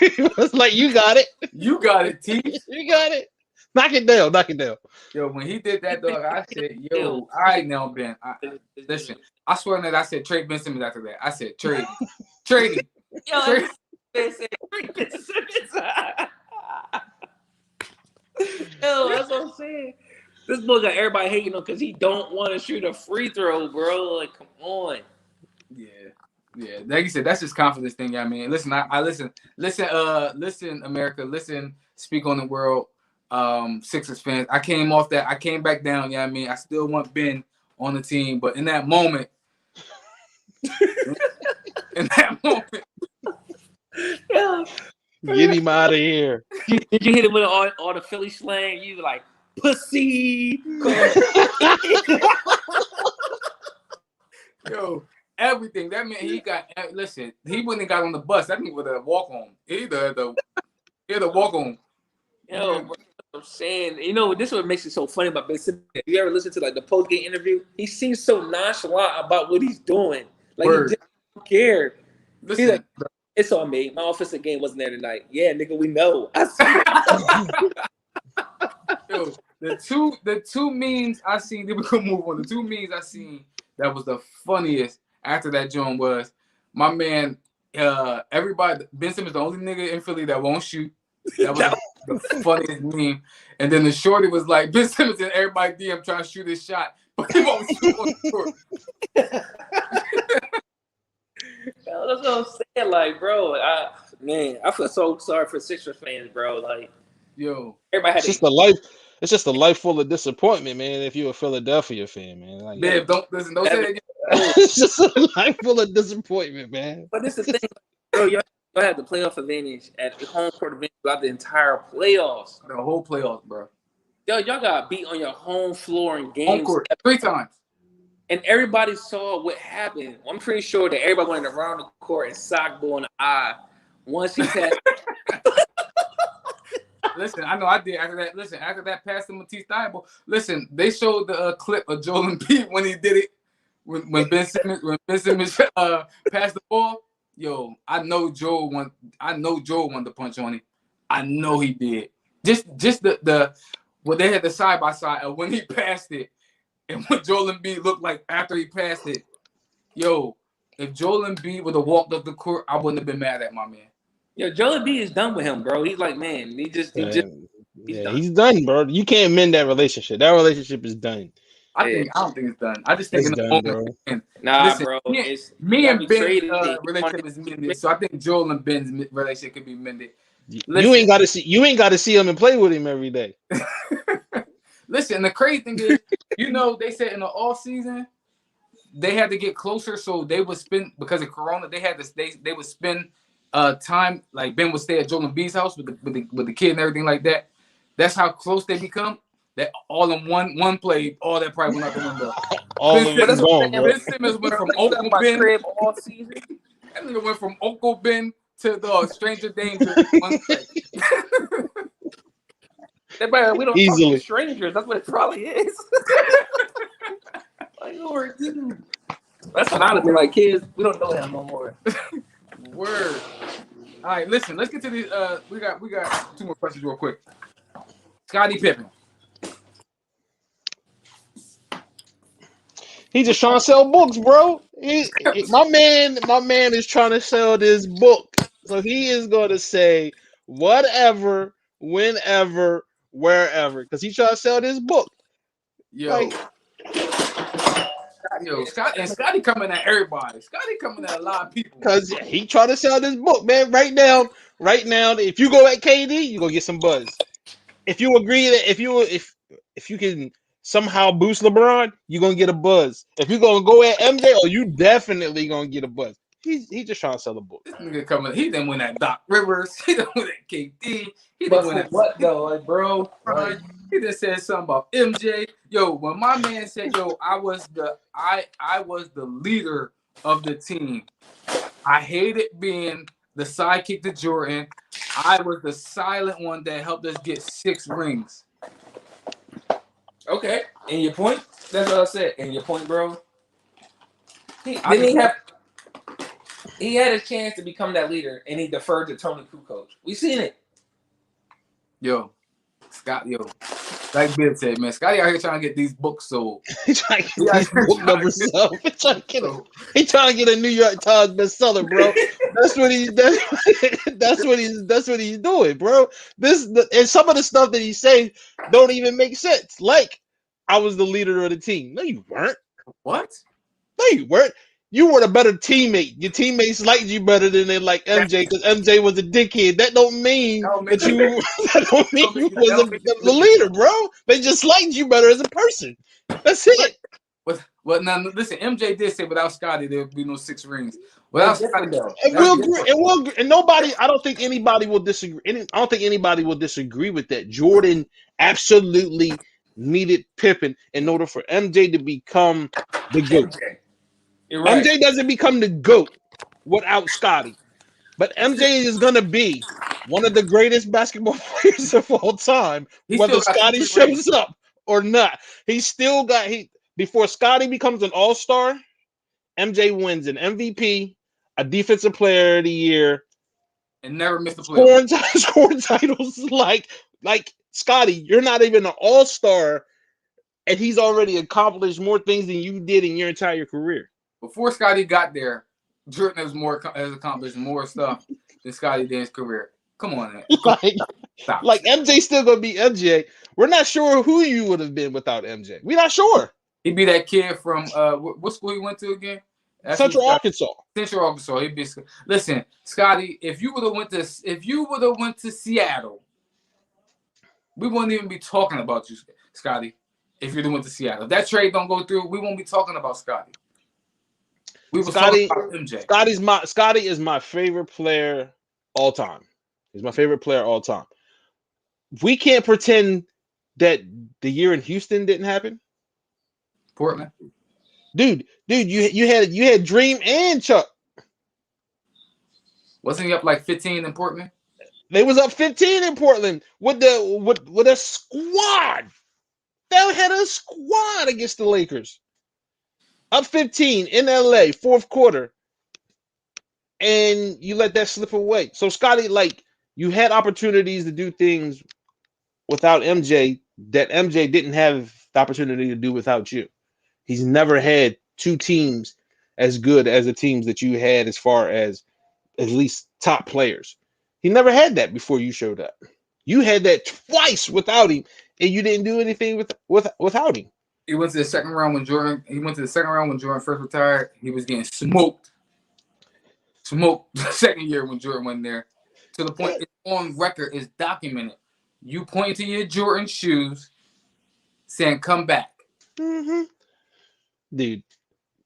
it. He was like, you got it. You got it, Tish. You got it. Knock it down. Yo, when he did that, dog, I said, yo, all right now, Ben. Listen, I swear that I said trade Ben Simmons after that. I said trade him. Trade him. Yo, Trade- Yo, that's what I'm saying. This boy got everybody hating him because he don't want to shoot a free throw, bro. Like, come on. Yeah. Like you said, that's just confidence thing. I mean, listen, I listen, America, listen, speak on the world, Sixers fans. I came off that. I came back down. Yeah, I mean, I still want Ben on the team, but in that moment, Yeah. Get him out of here. Did you hit him with all the Philly slang? You like pussy. Yo, everything. That meant he got. Listen, he wouldn't have got on the bus. That means with a walk home. Either the walk home. Yo, bro, I'm saying, you know, this is what makes it so funny about Ben Simmons. If you ever listen to like the post game interview, he seems so nonchalant about what he's doing. Like Word. he just don't care. Listen, He's like, it's on me. My offensive game wasn't there tonight. Yeah, nigga, we know. yo, the two memes I seen. Then we could move on. The two memes I seen that was the funniest after that joint was my man. Everybody, Ben Simmons, the only nigga in Philly that won't shoot. That was the funniest meme. And then the shorty was like, Ben Simmons and everybody DM trying to shoot his shot, but he won't shoot on the court. That's what I'm saying. Like, bro, I feel so sorry for Sixers fans, bro. Like, yo, everybody had It's just a life full of disappointment, man. If you're a Philadelphia fan, man. Like, Biv, don't say that again. it's just a life full of disappointment, man. But this is the thing, bro. Y'all have the playoff advantage at the home court advantage throughout the entire playoffs. The whole playoffs, bro. Y'all got beat on your home floor in Home games, court 3 times. and everybody saw what happened. I'm pretty sure that everybody went around the court and socked Bull in the eye once he passed. Listen, I know I did after that. Listen, after that pass to Matisse Thybulle. Listen, they showed the clip of Joel Embiid when he did it. When Ben Simmons passed the ball. Yo, I know Joel wanted to punch on him. I know he did. Just the when they had the side by side of when he passed it and what Joel Embiid looked like after he passed it. Yo, if Joel Embiid would have walked up the court, I wouldn't have been mad at my man. Yo, Joel Embiid is done with him, bro. He's like, man, he's done, bro. You can't mend that relationship. That relationship is done. I don't think it's done. I just think It's in the done, moment. bro. Nah, Listen, bro. Me and Ben's relationship relationship is mended, so I think Joel and Ben's relationship could be mended. You ain't got to see him and play with him every day. Listen, the crazy thing is, they said in the off season they had to get closer, so they would spend because of Corona. They had to they would spend time like Ben would stay at Joel Embiid's house with the kid and everything like that. That's how close they become. That all in one play, all that probably went out the window. All Ben of But it that's Simmons, what I'm gone, saying. bro. Ben Simmons went from You stuck Uncle my Ben. crib all season. That nigga went from Uncle Ben to the Stranger Danger in one play. We don't talk Easily. to strangers. That's what it probably is. Like, Lord, dude. That's what I'd have been like, kids. We don't know him no more. Word. All right, listen. Let's get to these. We got 2 more questions real quick. Scottie Pippen. He just trying to sell books, bro. My man is trying to sell this book. So he is going to say whatever, whenever, wherever, because he's trying to sell this book. Yo, Scotty coming at everybody. Scotty coming at a lot of people. Because he trying to sell this book, man. Right now, if you go at KD, you're gonna get some buzz. If you agree that if you can somehow boost LeBron, you're gonna get a buzz. If you're gonna go at MJ, you definitely gonna get a buzz. He just trying to sell the book. This nigga coming. He didn't win that Doc Rivers. He didn't win that KD. He But didn't win for that. what though, like, bro? Like, He just said something about MJ. Yo, when my man said, "Yo, I was the leader of the team. I hated being the sidekick to Jordan. I was the silent one that helped us get 6 rings." okay. And your point? That's what I said. And your point, bro? He had a chance to become that leader, and he deferred to Tony Kukoc. We seen it. Yo, like Bill said, man, Scotty out here trying to get these books sold. He trying to get these book numbers up. He trying to get a New York Times bestseller, bro. That's what he's doing, bro. And some of the stuff that he say don't even make sense. Like, I was the leader of the team. No, you weren't. What? No, you weren't. You were a better teammate. Your teammates liked you better than they like MJ because MJ was a dickhead. That don't mean that you was the leader, bro. They just liked you better as a person. That's it. Well, now listen. MJ did say without Scotty there would be no 6 rings. Without Scotty, and nobody. I don't think anybody will disagree. I don't think anybody will disagree with that. Jordan absolutely needed Pippen in order for MJ to become the GOAT. Right. MJ doesn't become the GOAT without Scotty. But MJ is going to be one of the greatest basketball players of all time, whether Scotty shows up or not. Before Scotty becomes an all-star, MJ wins an MVP, a defensive player of the year, and never missed a playoff. Scoring titles like Scotty. You're not even an all-star, and he's already accomplished more things than you did in your entire career. Before Scotty got there, Jordan has accomplished more stuff than Scotty did in his career. Come on, man. Like MJ still gonna be MJ. We're not sure who you would have been without MJ. We're not sure. He'd be that kid from what school he went to again? Central Arkansas. Central Arkansas. He'd be. Listen, Scotty. If you would have went to Seattle, we wouldn't even be talking about you, Scotty. If you'd have went to Seattle, if that trade don't go through, we won't be talking about Scotty. We were talking about MJ. Scotty is my favorite player all time. He's my favorite player all time. We can't pretend that the year in Houston didn't happen. Portland. Dude, you had Dream and Chuck. Wasn't he up like 15 in Portland? They was up 15 in Portland with a squad. They had a squad against the Lakers. Up 15 in LA, fourth quarter. And you let that slip away. So Scotty, you had opportunities to do things without MJ that MJ didn't have the opportunity to do without you. He's never had 2 teams as good as the teams that you had as far as at least top players. He never had that before you showed up. You had that twice without him, and you didn't do anything without him. He went to the second round when Jordan first retired. He was getting smoked the second year when Jordan went there. To the point it's on record, it's documented. You point to your Jordan shoes, saying, "Come back." Mm-hmm. Dude,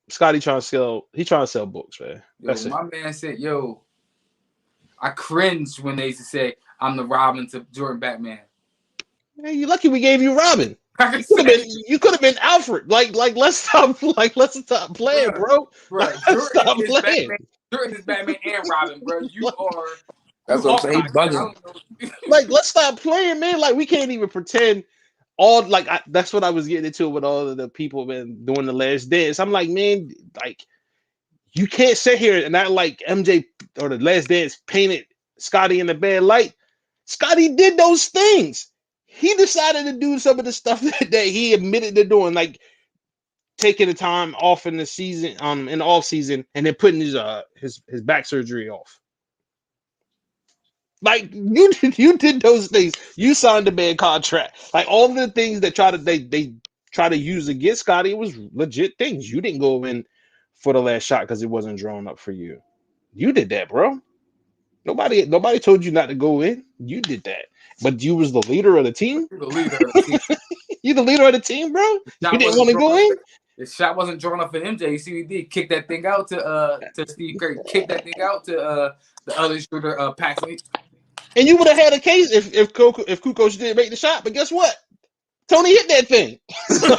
Scotty trying to sell books, man. That's my man said, "Yo, I cringed when they used to say I'm the Robin to Jordan Batman." Hey, you lucky we gave you Robin. Like I You could have been Alfred. Let's stop playing, Bruh, bro. bro, Let's stop Jordan is playing. Batman. Jordan is Batman and Robin, bro. You are That's you what I'm saying. He Hawkeye. I bugging. don't know. Let's stop playing, man. Like, we can't even pretend that's what I was getting into with all of the people been doing the Last Dance. I'm like, man, like, you can't sit here and act like MJ or the Last Dance painted Scotty in a bad light. Scotty did those things. He decided to do some of the stuff that he admitted to doing, like taking the time off in the season, in the off season, and then putting his back surgery off. Like, you did those things. You signed a bad contract. Like, all the things that they try to use against Scotty was legit things. You didn't go in for the last shot because it wasn't drawn up for you. You did that, bro. Nobody told you not to go in. You did that. But you was the leader of the team. You're the leader of the team. You the leader of the team, bro. You didn't want to go in. The shot wasn't drawn up for MJ. You see, he did kick that thing out to Steve Kerr. Kick that thing out to the other shooter, Paxson. And you would have had a case if Kukoc didn't make the shot. But guess what? Tony hit that thing. So,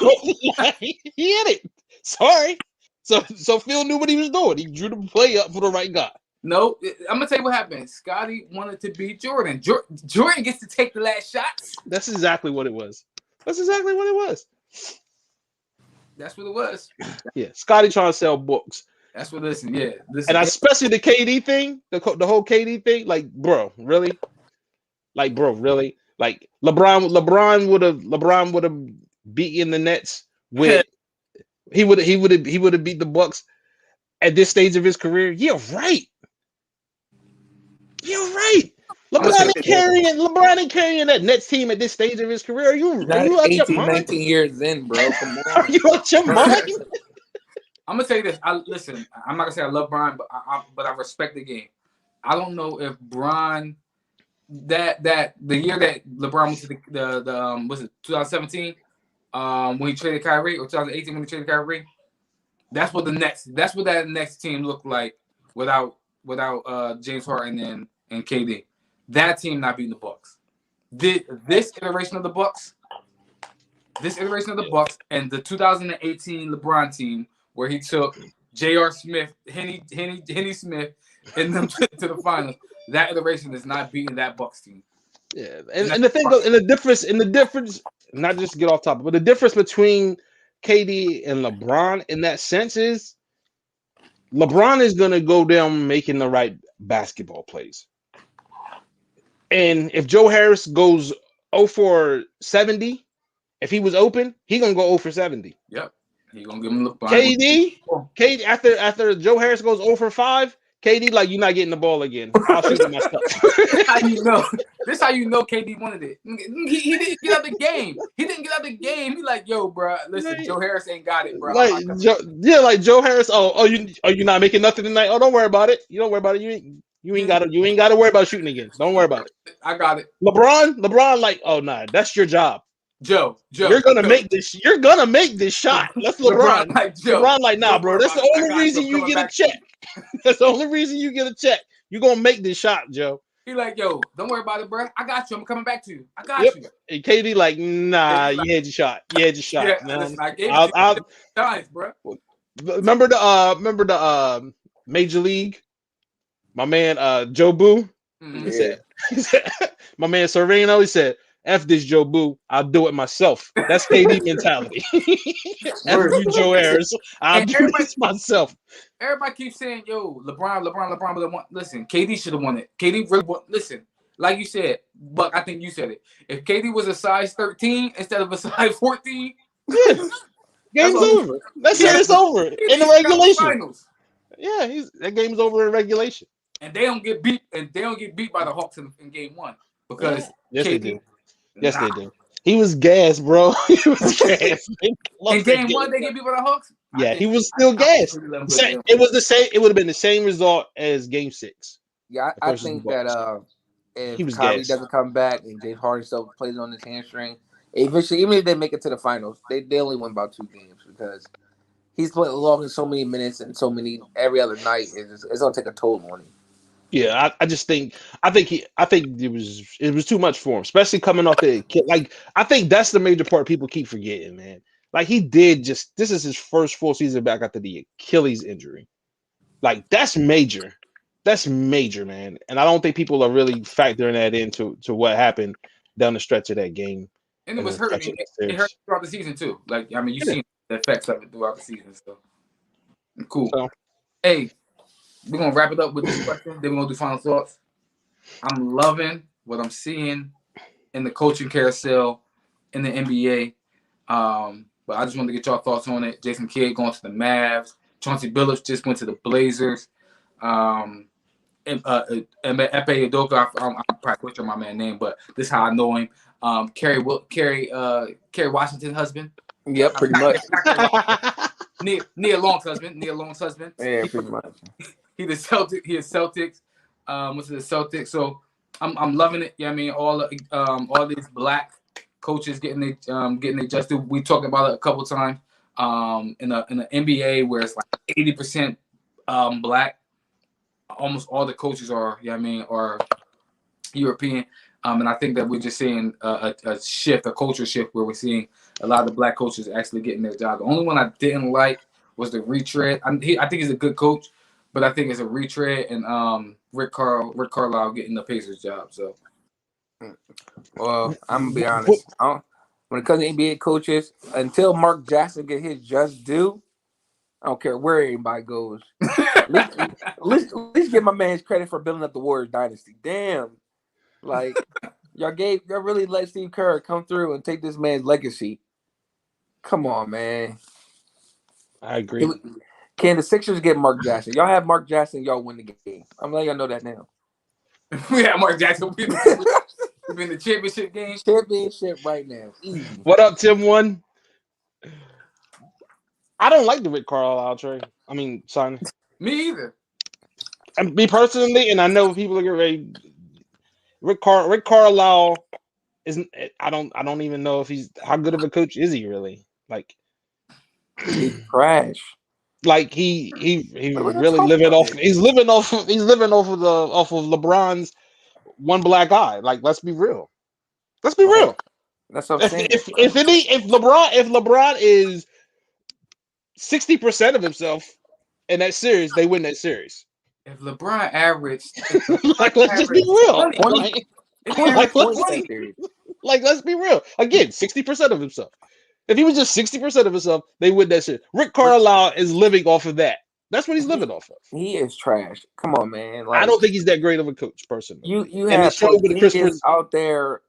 he hit it. Sorry. So Phil knew what he was doing. He drew the play up for the right guy. No, I'm gonna tell you what happened. Scotty wanted to beat Jordan. Jordan gets to take the last shots. That's exactly what it was. That's exactly what it was. That's what it was. Yeah, Scotty trying to sell books. That's what. Listen, yeah. And especially the KD thing, the whole KD thing. Like, bro, really? Like, bro, really? Like, LeBron would have beaten the Nets with. He would have beat the Bucks at this stage of his career. Yeah, right. You're right. LeBron ain't carrying that Nets team at this stage of his career. Are you out 18, your mind? 19 years in, bro. Come on. Are you out your mind? I'm gonna tell you this. Listen. I'm not gonna say I love Bron, but I respect the game. I don't know if Bron that the year that LeBron went to the was it 2017 when he traded Kyrie, or 2018 when he traded Kyrie. That's what that next team looked like without James Harden and KD. That team not beating the Bucks. This iteration of the Bucks and the 2018 LeBron team where he took J.R. Smith, Henny Smith, and them to the finals. That iteration is not beating that Bucks team. Yeah, and the thing, and the difference, not just to get off topic, but the difference between KD and LeBron in that sense is LeBron is gonna go down making the right basketball plays. And if Joe Harris goes 0 for 70, if he was open, he gonna go 0 for 70. Yep. He gonna give him LeBron. KD after Joe Harris goes 0 for 5, KD like, you're not getting the ball again. I'll shoot it myself. How you know? This how you know KD wanted it. He didn't get out the game. He didn't get out the game. He like, yo, bro, listen, Joe Harris ain't got it, bro. Like Joe Harris. You not making nothing tonight? Oh, don't worry about it. You don't worry about it. You ain't gotta worry about shooting again. Don't worry about it. I got it. LeBron, like, oh nah, that's your job. Joe, you're gonna make this. You're gonna make this shot. That's LeBron. LeBron, like, nah, bro. That's the only reason you get a check. That's the only reason you get a check. You're gonna make this shot, Joe. He like, yo, don't worry about it, bro. I got you. I'm coming back to you. I got you. And KD like, nah, you had your shot. You had your shot. Yeah, man. I gave you times, bro. Remember the Major League? My man Joe Boo. Mm-hmm. He said, my man Sereno, he said, F this Joe Boo, I'll do it myself. That's KD mentality. F you, Joe Harris. I'll do this myself. Everybody keeps saying, yo, LeBron, but listen, KD should have won it. KD really won. Listen, like you said, Buck, I think you said it. If KD was a size 13 instead of a size 14, game's over. That series over in the regulation. Yeah, that game's over in regulation. And they don't get beat, by the Hawks in game one because yes, they do. Yes, they do. He was gassed, bro. He was gassed. In game one, they get beat by the Hawks. Yeah, he was still gassed. It was the same. It would have been the same result as Game 6. Yeah, I think that if Kyrie doesn't come back and James Harden still plays on his hamstring, eventually, even if they make it to the finals, they only win about 2 games because he's playing long in so many minutes and so many every other night. It's gonna take a toll on him. Yeah, I just think I think it was too much for him, especially coming off the like I think that's the major part people keep forgetting, man. Like he did just this is his first full season back after the Achilles injury. Like that's major. That's major, man. And I don't think people are really factoring that into what happened down the stretch of that game And it and was the stretch hurting. of that It hurt series. throughout the season too. Like I mean, you Yeah. seen the effects of it throughout the season. So cool. So Hey, we're gonna wrap it up with this question. Then we're gonna do final thoughts. I'm loving what I'm seeing in the coaching carousel in the NBA. But I just wanted to get y'all thoughts on it. Jason Kidd going to the Mavs. Chauncey Billups just went to the Blazers. Epe Udoka, I'm probably butchering my man's name, but this is how I know him. Kerry Washington's husband. Yep, pretty much. Nia Long's husband. Yeah, pretty much. He is Celtics. Went to the Celtics. So I'm loving it. Yeah, I mean all these black coaches getting adjusted. We talked about it a couple times. In the NBA where it's like 80% black. Almost all the coaches are European. And I think that we're just seeing a shift, a culture shift where we're seeing a lot of black coaches actually getting their job. The only one I didn't like was the retread. I think he's a good coach, but I think it's a retread and Rick Carlisle getting the Pacers job. So, well, I'm gonna be honest. When it comes to NBA coaches, until Mark Jackson get his just due, I don't care where anybody goes. At least give my man his credit for building up the Warriors dynasty. Damn, like y'all really let Steve Kerr come through and take this man's legacy. Come on, man. I agree. Can the Sixers get Mark Jackson? Y'all have Mark Jackson, y'all win the game. I'm letting y'all know that now. we have Mark Jackson. We've been in the championship game. Championship right now. Easy. What up, Tim One? I don't like the Rick Carlisle trade. I mean, son. Me either. And me personally, and I know people are getting ready. Rick Carlisle isn't. I don't even know if he's how good of a coach is he really? Like he's trash. Like he really living off. He's living off of LeBron's one black eye. Like let's be real. Let's be real. That's what I'm saying. If LeBron is 60% of himself in that series, they win that series. If LeBron averaged, like, let's just be real. 20 Like, let's be real. Again, 60% of himself. If he was just 60% of himself, they win that series. Rick Carlisle is living off of that. That's what he's living off of. He is trash. Come on, man. Like, I don't think he's that great of a coach, personally. You have Porzingis out there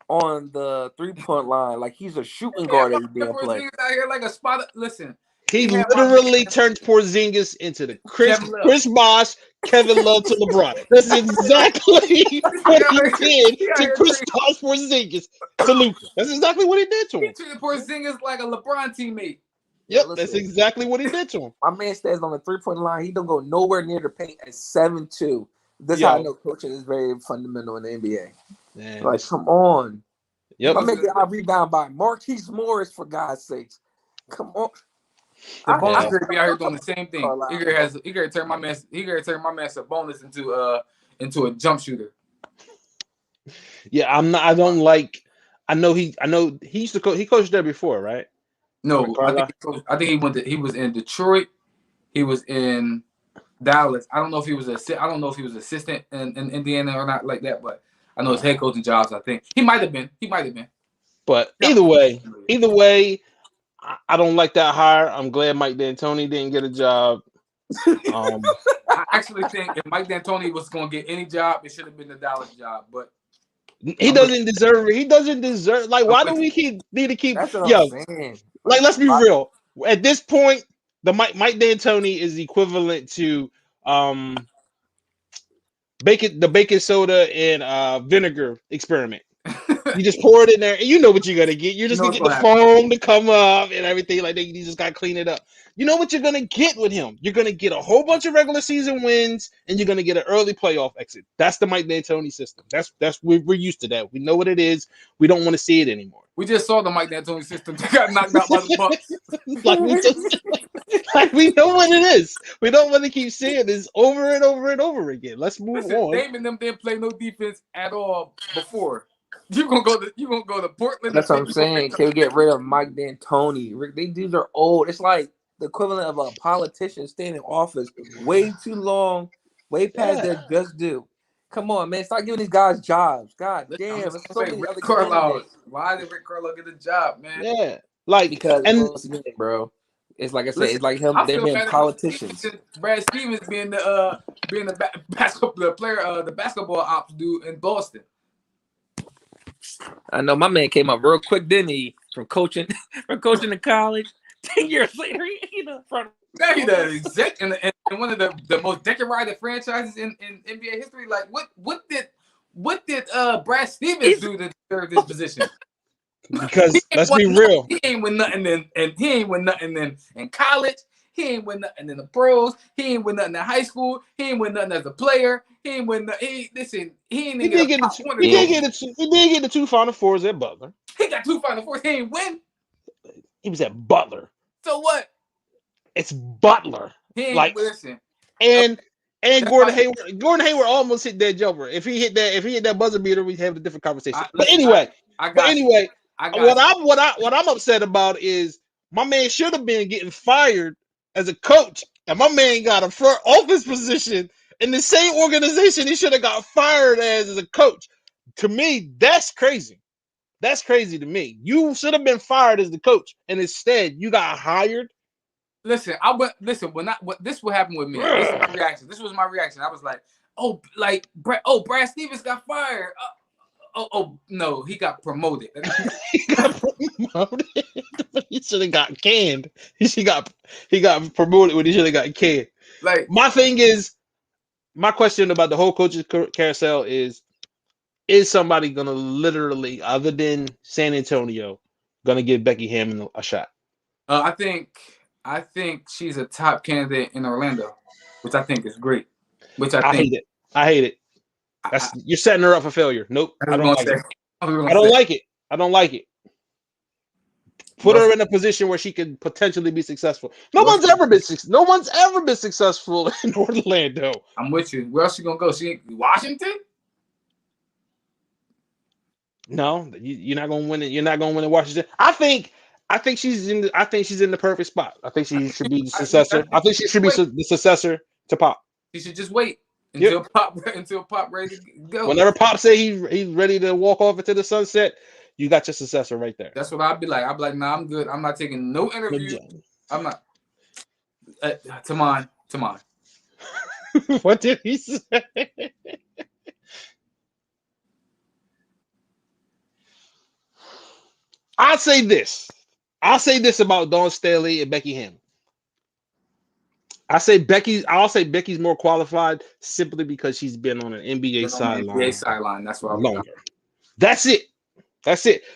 on the 3-point line, like he's a shooting guard every damn play. Out here like a spot. Listen, he literally turned Porzingis into the Chris Bosh, Kevin Love to LeBron. That's exactly what he did to Chris Bosh Porzingis to Luka. That's exactly what he did to him. He treated Porzingis like a LeBron teammate. Yep, that's exactly what he did to him. My man stands on the 3-point line. He don't go nowhere near the paint at 7'2". This is how I know coaching is very fundamental in the NBA. Man. Like, come on. Yep. I make it out rebound by Marquise Morris, for God's sakes. Come on. Igor be out here doing the same thing. Igor turned my man Sabonis into a jump shooter. Yeah, I don't like. I know he used to coach. He coached there before, right? No, I think he was in Detroit. He was in Dallas. I don't know if he was assistant in Indiana or not like that, but I know his head coaching jobs. I think he might have been. But either way, I don't like that hire. I'm glad Mike D'Antoni didn't get a job. I actually think if Mike D'Antoni was going to get any job, it should have been the Dallas job. But he doesn't deserve it. He doesn't deserve. Like, why do we need to keep? Like, let's be real. At this point, the Mike D'Antoni is equivalent to the baking soda and vinegar experiment. You just pour it in there, and you know what you're gonna get. You're just You know gonna what's get the gonna happen. foam to come up and everything like that. You just gotta clean it up. You know what you're gonna get with him. You're gonna get a whole bunch of regular season wins, and you're gonna get an early playoff exit. That's the Mike D'Antoni system. That's we're used to that. We know what it is. We don't want to see it anymore. We just saw the Mike D'Antoni system that got knocked out by the Bucks. Like we just like we know what it is. We don't want to keep seeing this over and over and over again. Let's move Listen, on. Damon them didn't play no defense at all before. You gonna go to Portland? That's what and I'm saying. Can we get rid of Mike D'Antoni? These dudes are old. It's like the equivalent of a politician staying in office way too long, way past their just due. Come on, man. Start giving these guys jobs. God Listen, damn. I'm There's just so gonna say, many Rick other Carlisle. candidates. Why did Rick Carlisle get a job, man? Yeah. Like Because and once again, bro, it's like I said, Listen, it's like him. I They're feel being bad politicians. Brad Stevens being the basketball player, the basketball ops dude in Boston. I know my man came up real quick, didn't he? From coaching in college. 10 years later, front. Now he the exec in one of the most decorated franchises in NBA history. Like what did Brad Stevens do to deserve this position? because let's be real. He ain't win nothing in college. He ain't win nothing in the pros. He ain't win nothing in high school. He ain't win nothing as a player. He ain't win nothing. He ain't He did get the two Final Fours at Butler. He got 2 Final Fours. He ain't win. He was at Butler. So what? It's Butler. He ain't listen. And Gordon Hayward almost hit that jumper. If he hit that buzzer beater, we'd have a different conversation. What I'm upset about is my man should have been getting fired as a coach, and my man got a front office position in the same organization he should have got fired as a coach. To me, that's crazy. That's crazy to me. You should have been fired as the coach, and instead you got hired. Listen, this what happened with me. This was my reaction. I was like, Brad Stevens got fired. No, he got promoted. He got promoted. He should have got canned. He got promoted when he should have got canned. Like my thing is, my question about the whole coaches carousel is somebody gonna literally, other than San Antonio, gonna give Becky Hammon a shot? I think she's a top candidate in Orlando, which I think is great. I hate it. You're setting her up for failure. Nope. I don't like it. Put her in a position where she could potentially be successful. No one's ever been successful in Orlando. I'm with you. Where else she gonna go? Washington? No, you're not gonna win it. You're not gonna win in Washington. I think she's in the perfect spot. I think she should be the successor. I think she should be the successor to Pop. She should just wait until Pop ready to go. Whenever Pop say he's ready to walk off into the sunset, you got your successor right there. That's what I'd be like. I'd be like, nah, I'm good. I'm not taking no interview. I'm not. Tamon. What did he say? I'll say this about Dawn Staley and Becky Hammon. I'll say Becky's more qualified simply because she's been on an NBA sideline. That's what longer. That's it.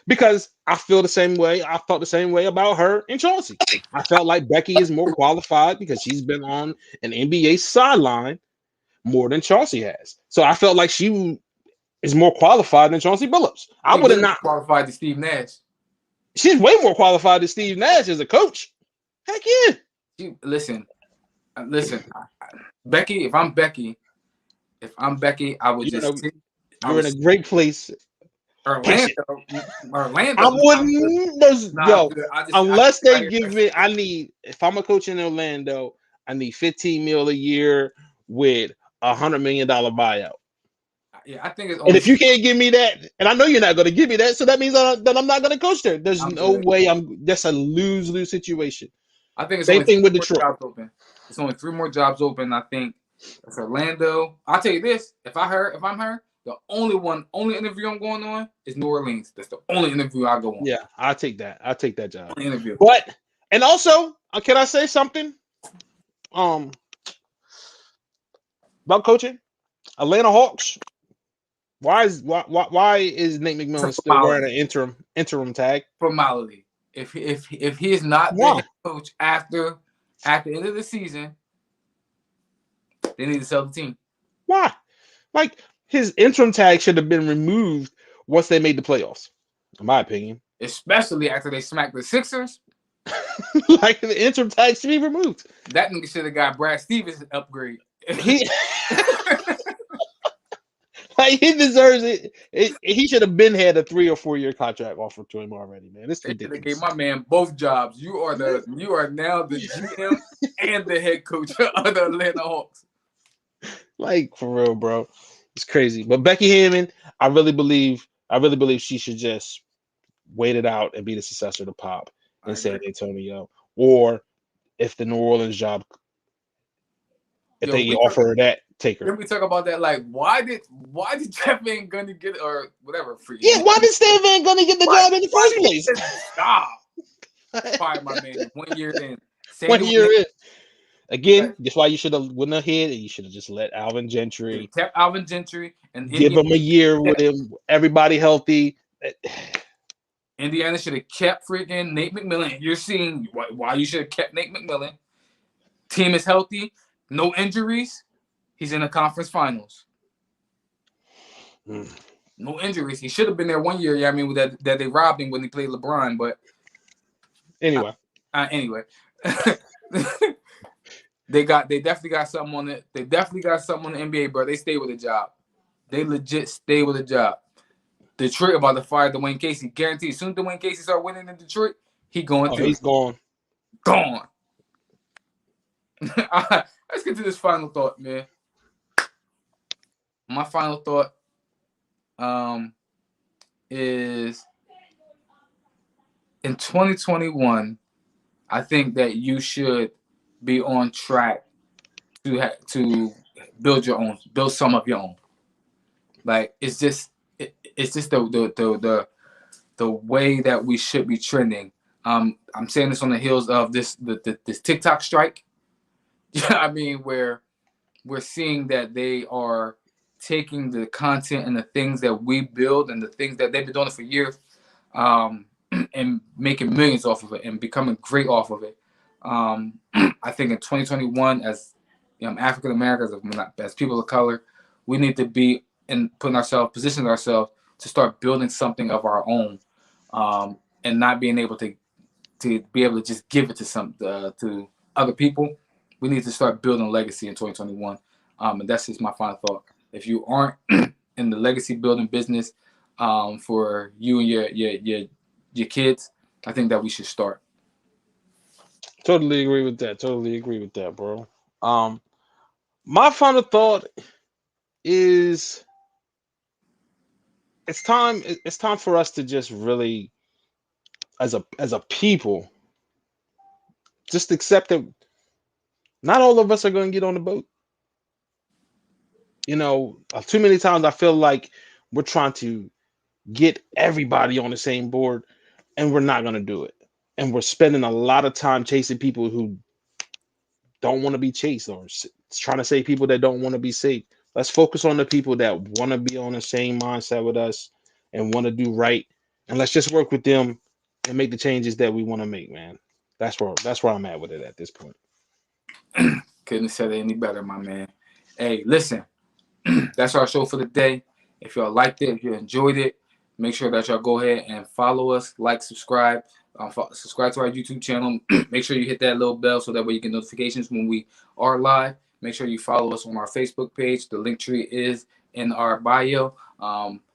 Because I feel the same way. I felt the same way about her and Chauncey. I felt like Becky is more qualified because she's been on an NBA sideline more than Chauncey has. So I felt like she is more qualified than Chauncey Billups. I would have not qualified to Steve Nash. She's way more qualified than Steve Nash as a coach. Heck yeah. Listen, Becky. If I'm Becky, I would you're in a great place. Orlando. I wouldn't. Unless they give me. If I'm a coach in Orlando, I need $15 million a year with $100 million buyout. Yeah, I think it's. And if you can't give me that, and I know you're not going to give me that, so that means that I'm not going to coach there. There's no way. That's a lose situation. I think it's same thing with Detroit. It's only 3 more jobs open. I think it's Orlando. I'll tell you this: if I'm her, the only interview I'm going on is New Orleans. That's the only interview I go on. Yeah, I'll take that. I'll take that job. Only interview. But and also, can I say something? About coaching, Atlanta Hawks. Why is Nate It's a McMillan still wearing formality. an interim tag? Formality. If he is not the Why? head coach after the end of the season, they need to sell the team. Why? Like his interim tag should have been removed once they made the playoffs, in my opinion. Especially after they smacked the Sixers. Like the interim tag should be removed. That nigga should have got Brad Stevens upgrade. He like he deserves it. He should have been had a 3 or 4 year contract offered to him already, man. It's They ridiculous. gave my man both jobs. You are now the GM and the head coach of the Atlanta Hawks. Like for real, bro. It's crazy. But Becky Hammon, I really believe she should just wait it out and be the successor to Pop in San Antonio. Or if the New Orleans job, if they offer her that, take her. Then we talk about that. Like, why did Jeff Van Gundy get or whatever free? Yeah, why did Stan Van Gundy get the job in the first place? Stop. Fired my man 1 year in. 1 year in. Again, that's why you should have went ahead and you should have just let Alvin Gentry. Kept Alvin Gentry and give him a year with him. Everybody healthy. Indiana should have kept freaking Nate McMillan. You're seeing why you should have kept Nate McMillan. Team is healthy, no injuries. He's in the conference finals. No injuries. He should have been there 1 year. Yeah, I mean that they robbed him when he played LeBron. But anyway, they definitely got something on it. They definitely got something on the NBA, bro. They stay with a job. They legit stay with a job. Detroit about to fire Dwayne Casey. Guaranteed. As soon as Dwayne Casey start winning in Detroit, he's gone. Gone. Let's get to this final thought, man. My final thought is in 2021, I think that you should be on track to build some of your own. Like it's just the way that we should be trending. I'm saying this on the heels of this TikTok strike. Yeah, I mean where we're seeing that they are taking the content and the things that we build and the things that they've been doing for years, and making millions off of it and becoming great off of it. I think in 2021, as African Americans, as people of color, we need to be positioning ourselves to start building something of our own, and not being able to be able to just give it to other people. We need to start building a legacy in 2021, and that's just my final thought. If you aren't in the legacy building business for you and your kids, I think that we should start. Totally agree with that, bro. My final thought is it's time for us to just really, as a people, just accept that not all of us are going to get on the boat. Too many times I feel like we're trying to get everybody on the same board, and we're not going to do it. And we're spending a lot of time chasing people who don't want to be chased, or trying to save people that don't want to be saved. Let's focus on the people that want to be on the same mindset with us and want to do right. And let's just work with them and make the changes that we want to make, man. That's where I'm at with it at this point. Couldn't have said it any better, my man. Hey, listen, that's our show for the day. If y'all liked it, if you enjoyed it, make sure that y'all go ahead and follow us, like, subscribe. Subscribe to our YouTube channel. Make sure you hit that little bell so that way you get notifications when we are live. Make sure you follow us on our Facebook page. The link tree is in our bio.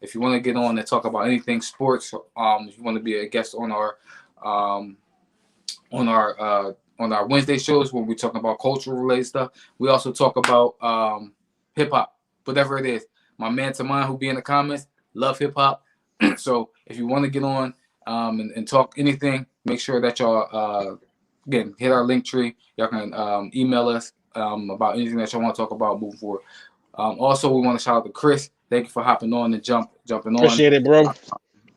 If you want to get on and talk about anything sports, if you want to be a guest on our Wednesday shows when we talk about cultural related stuff, we also talk about hip hop, whatever it is. My man Taman, who be in the comments, love hip hop. So if you want to get on and talk anything, make sure that y'all again hit our link tree. Y'all can email us about anything that y'all want to talk about moving forward. Also, we want to shout out to Chris. Thank you for hopping on and jumping on. Appreciate it, bro.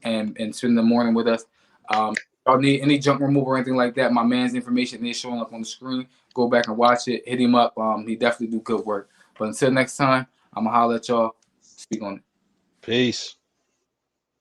And spending the morning with us. Y'all need any junk removal or anything like that, my man's information is showing up on the screen. Go back and watch it. Hit him up. He definitely do good work. But until next time, I'm going to holler at y'all. Speak on it. Peace.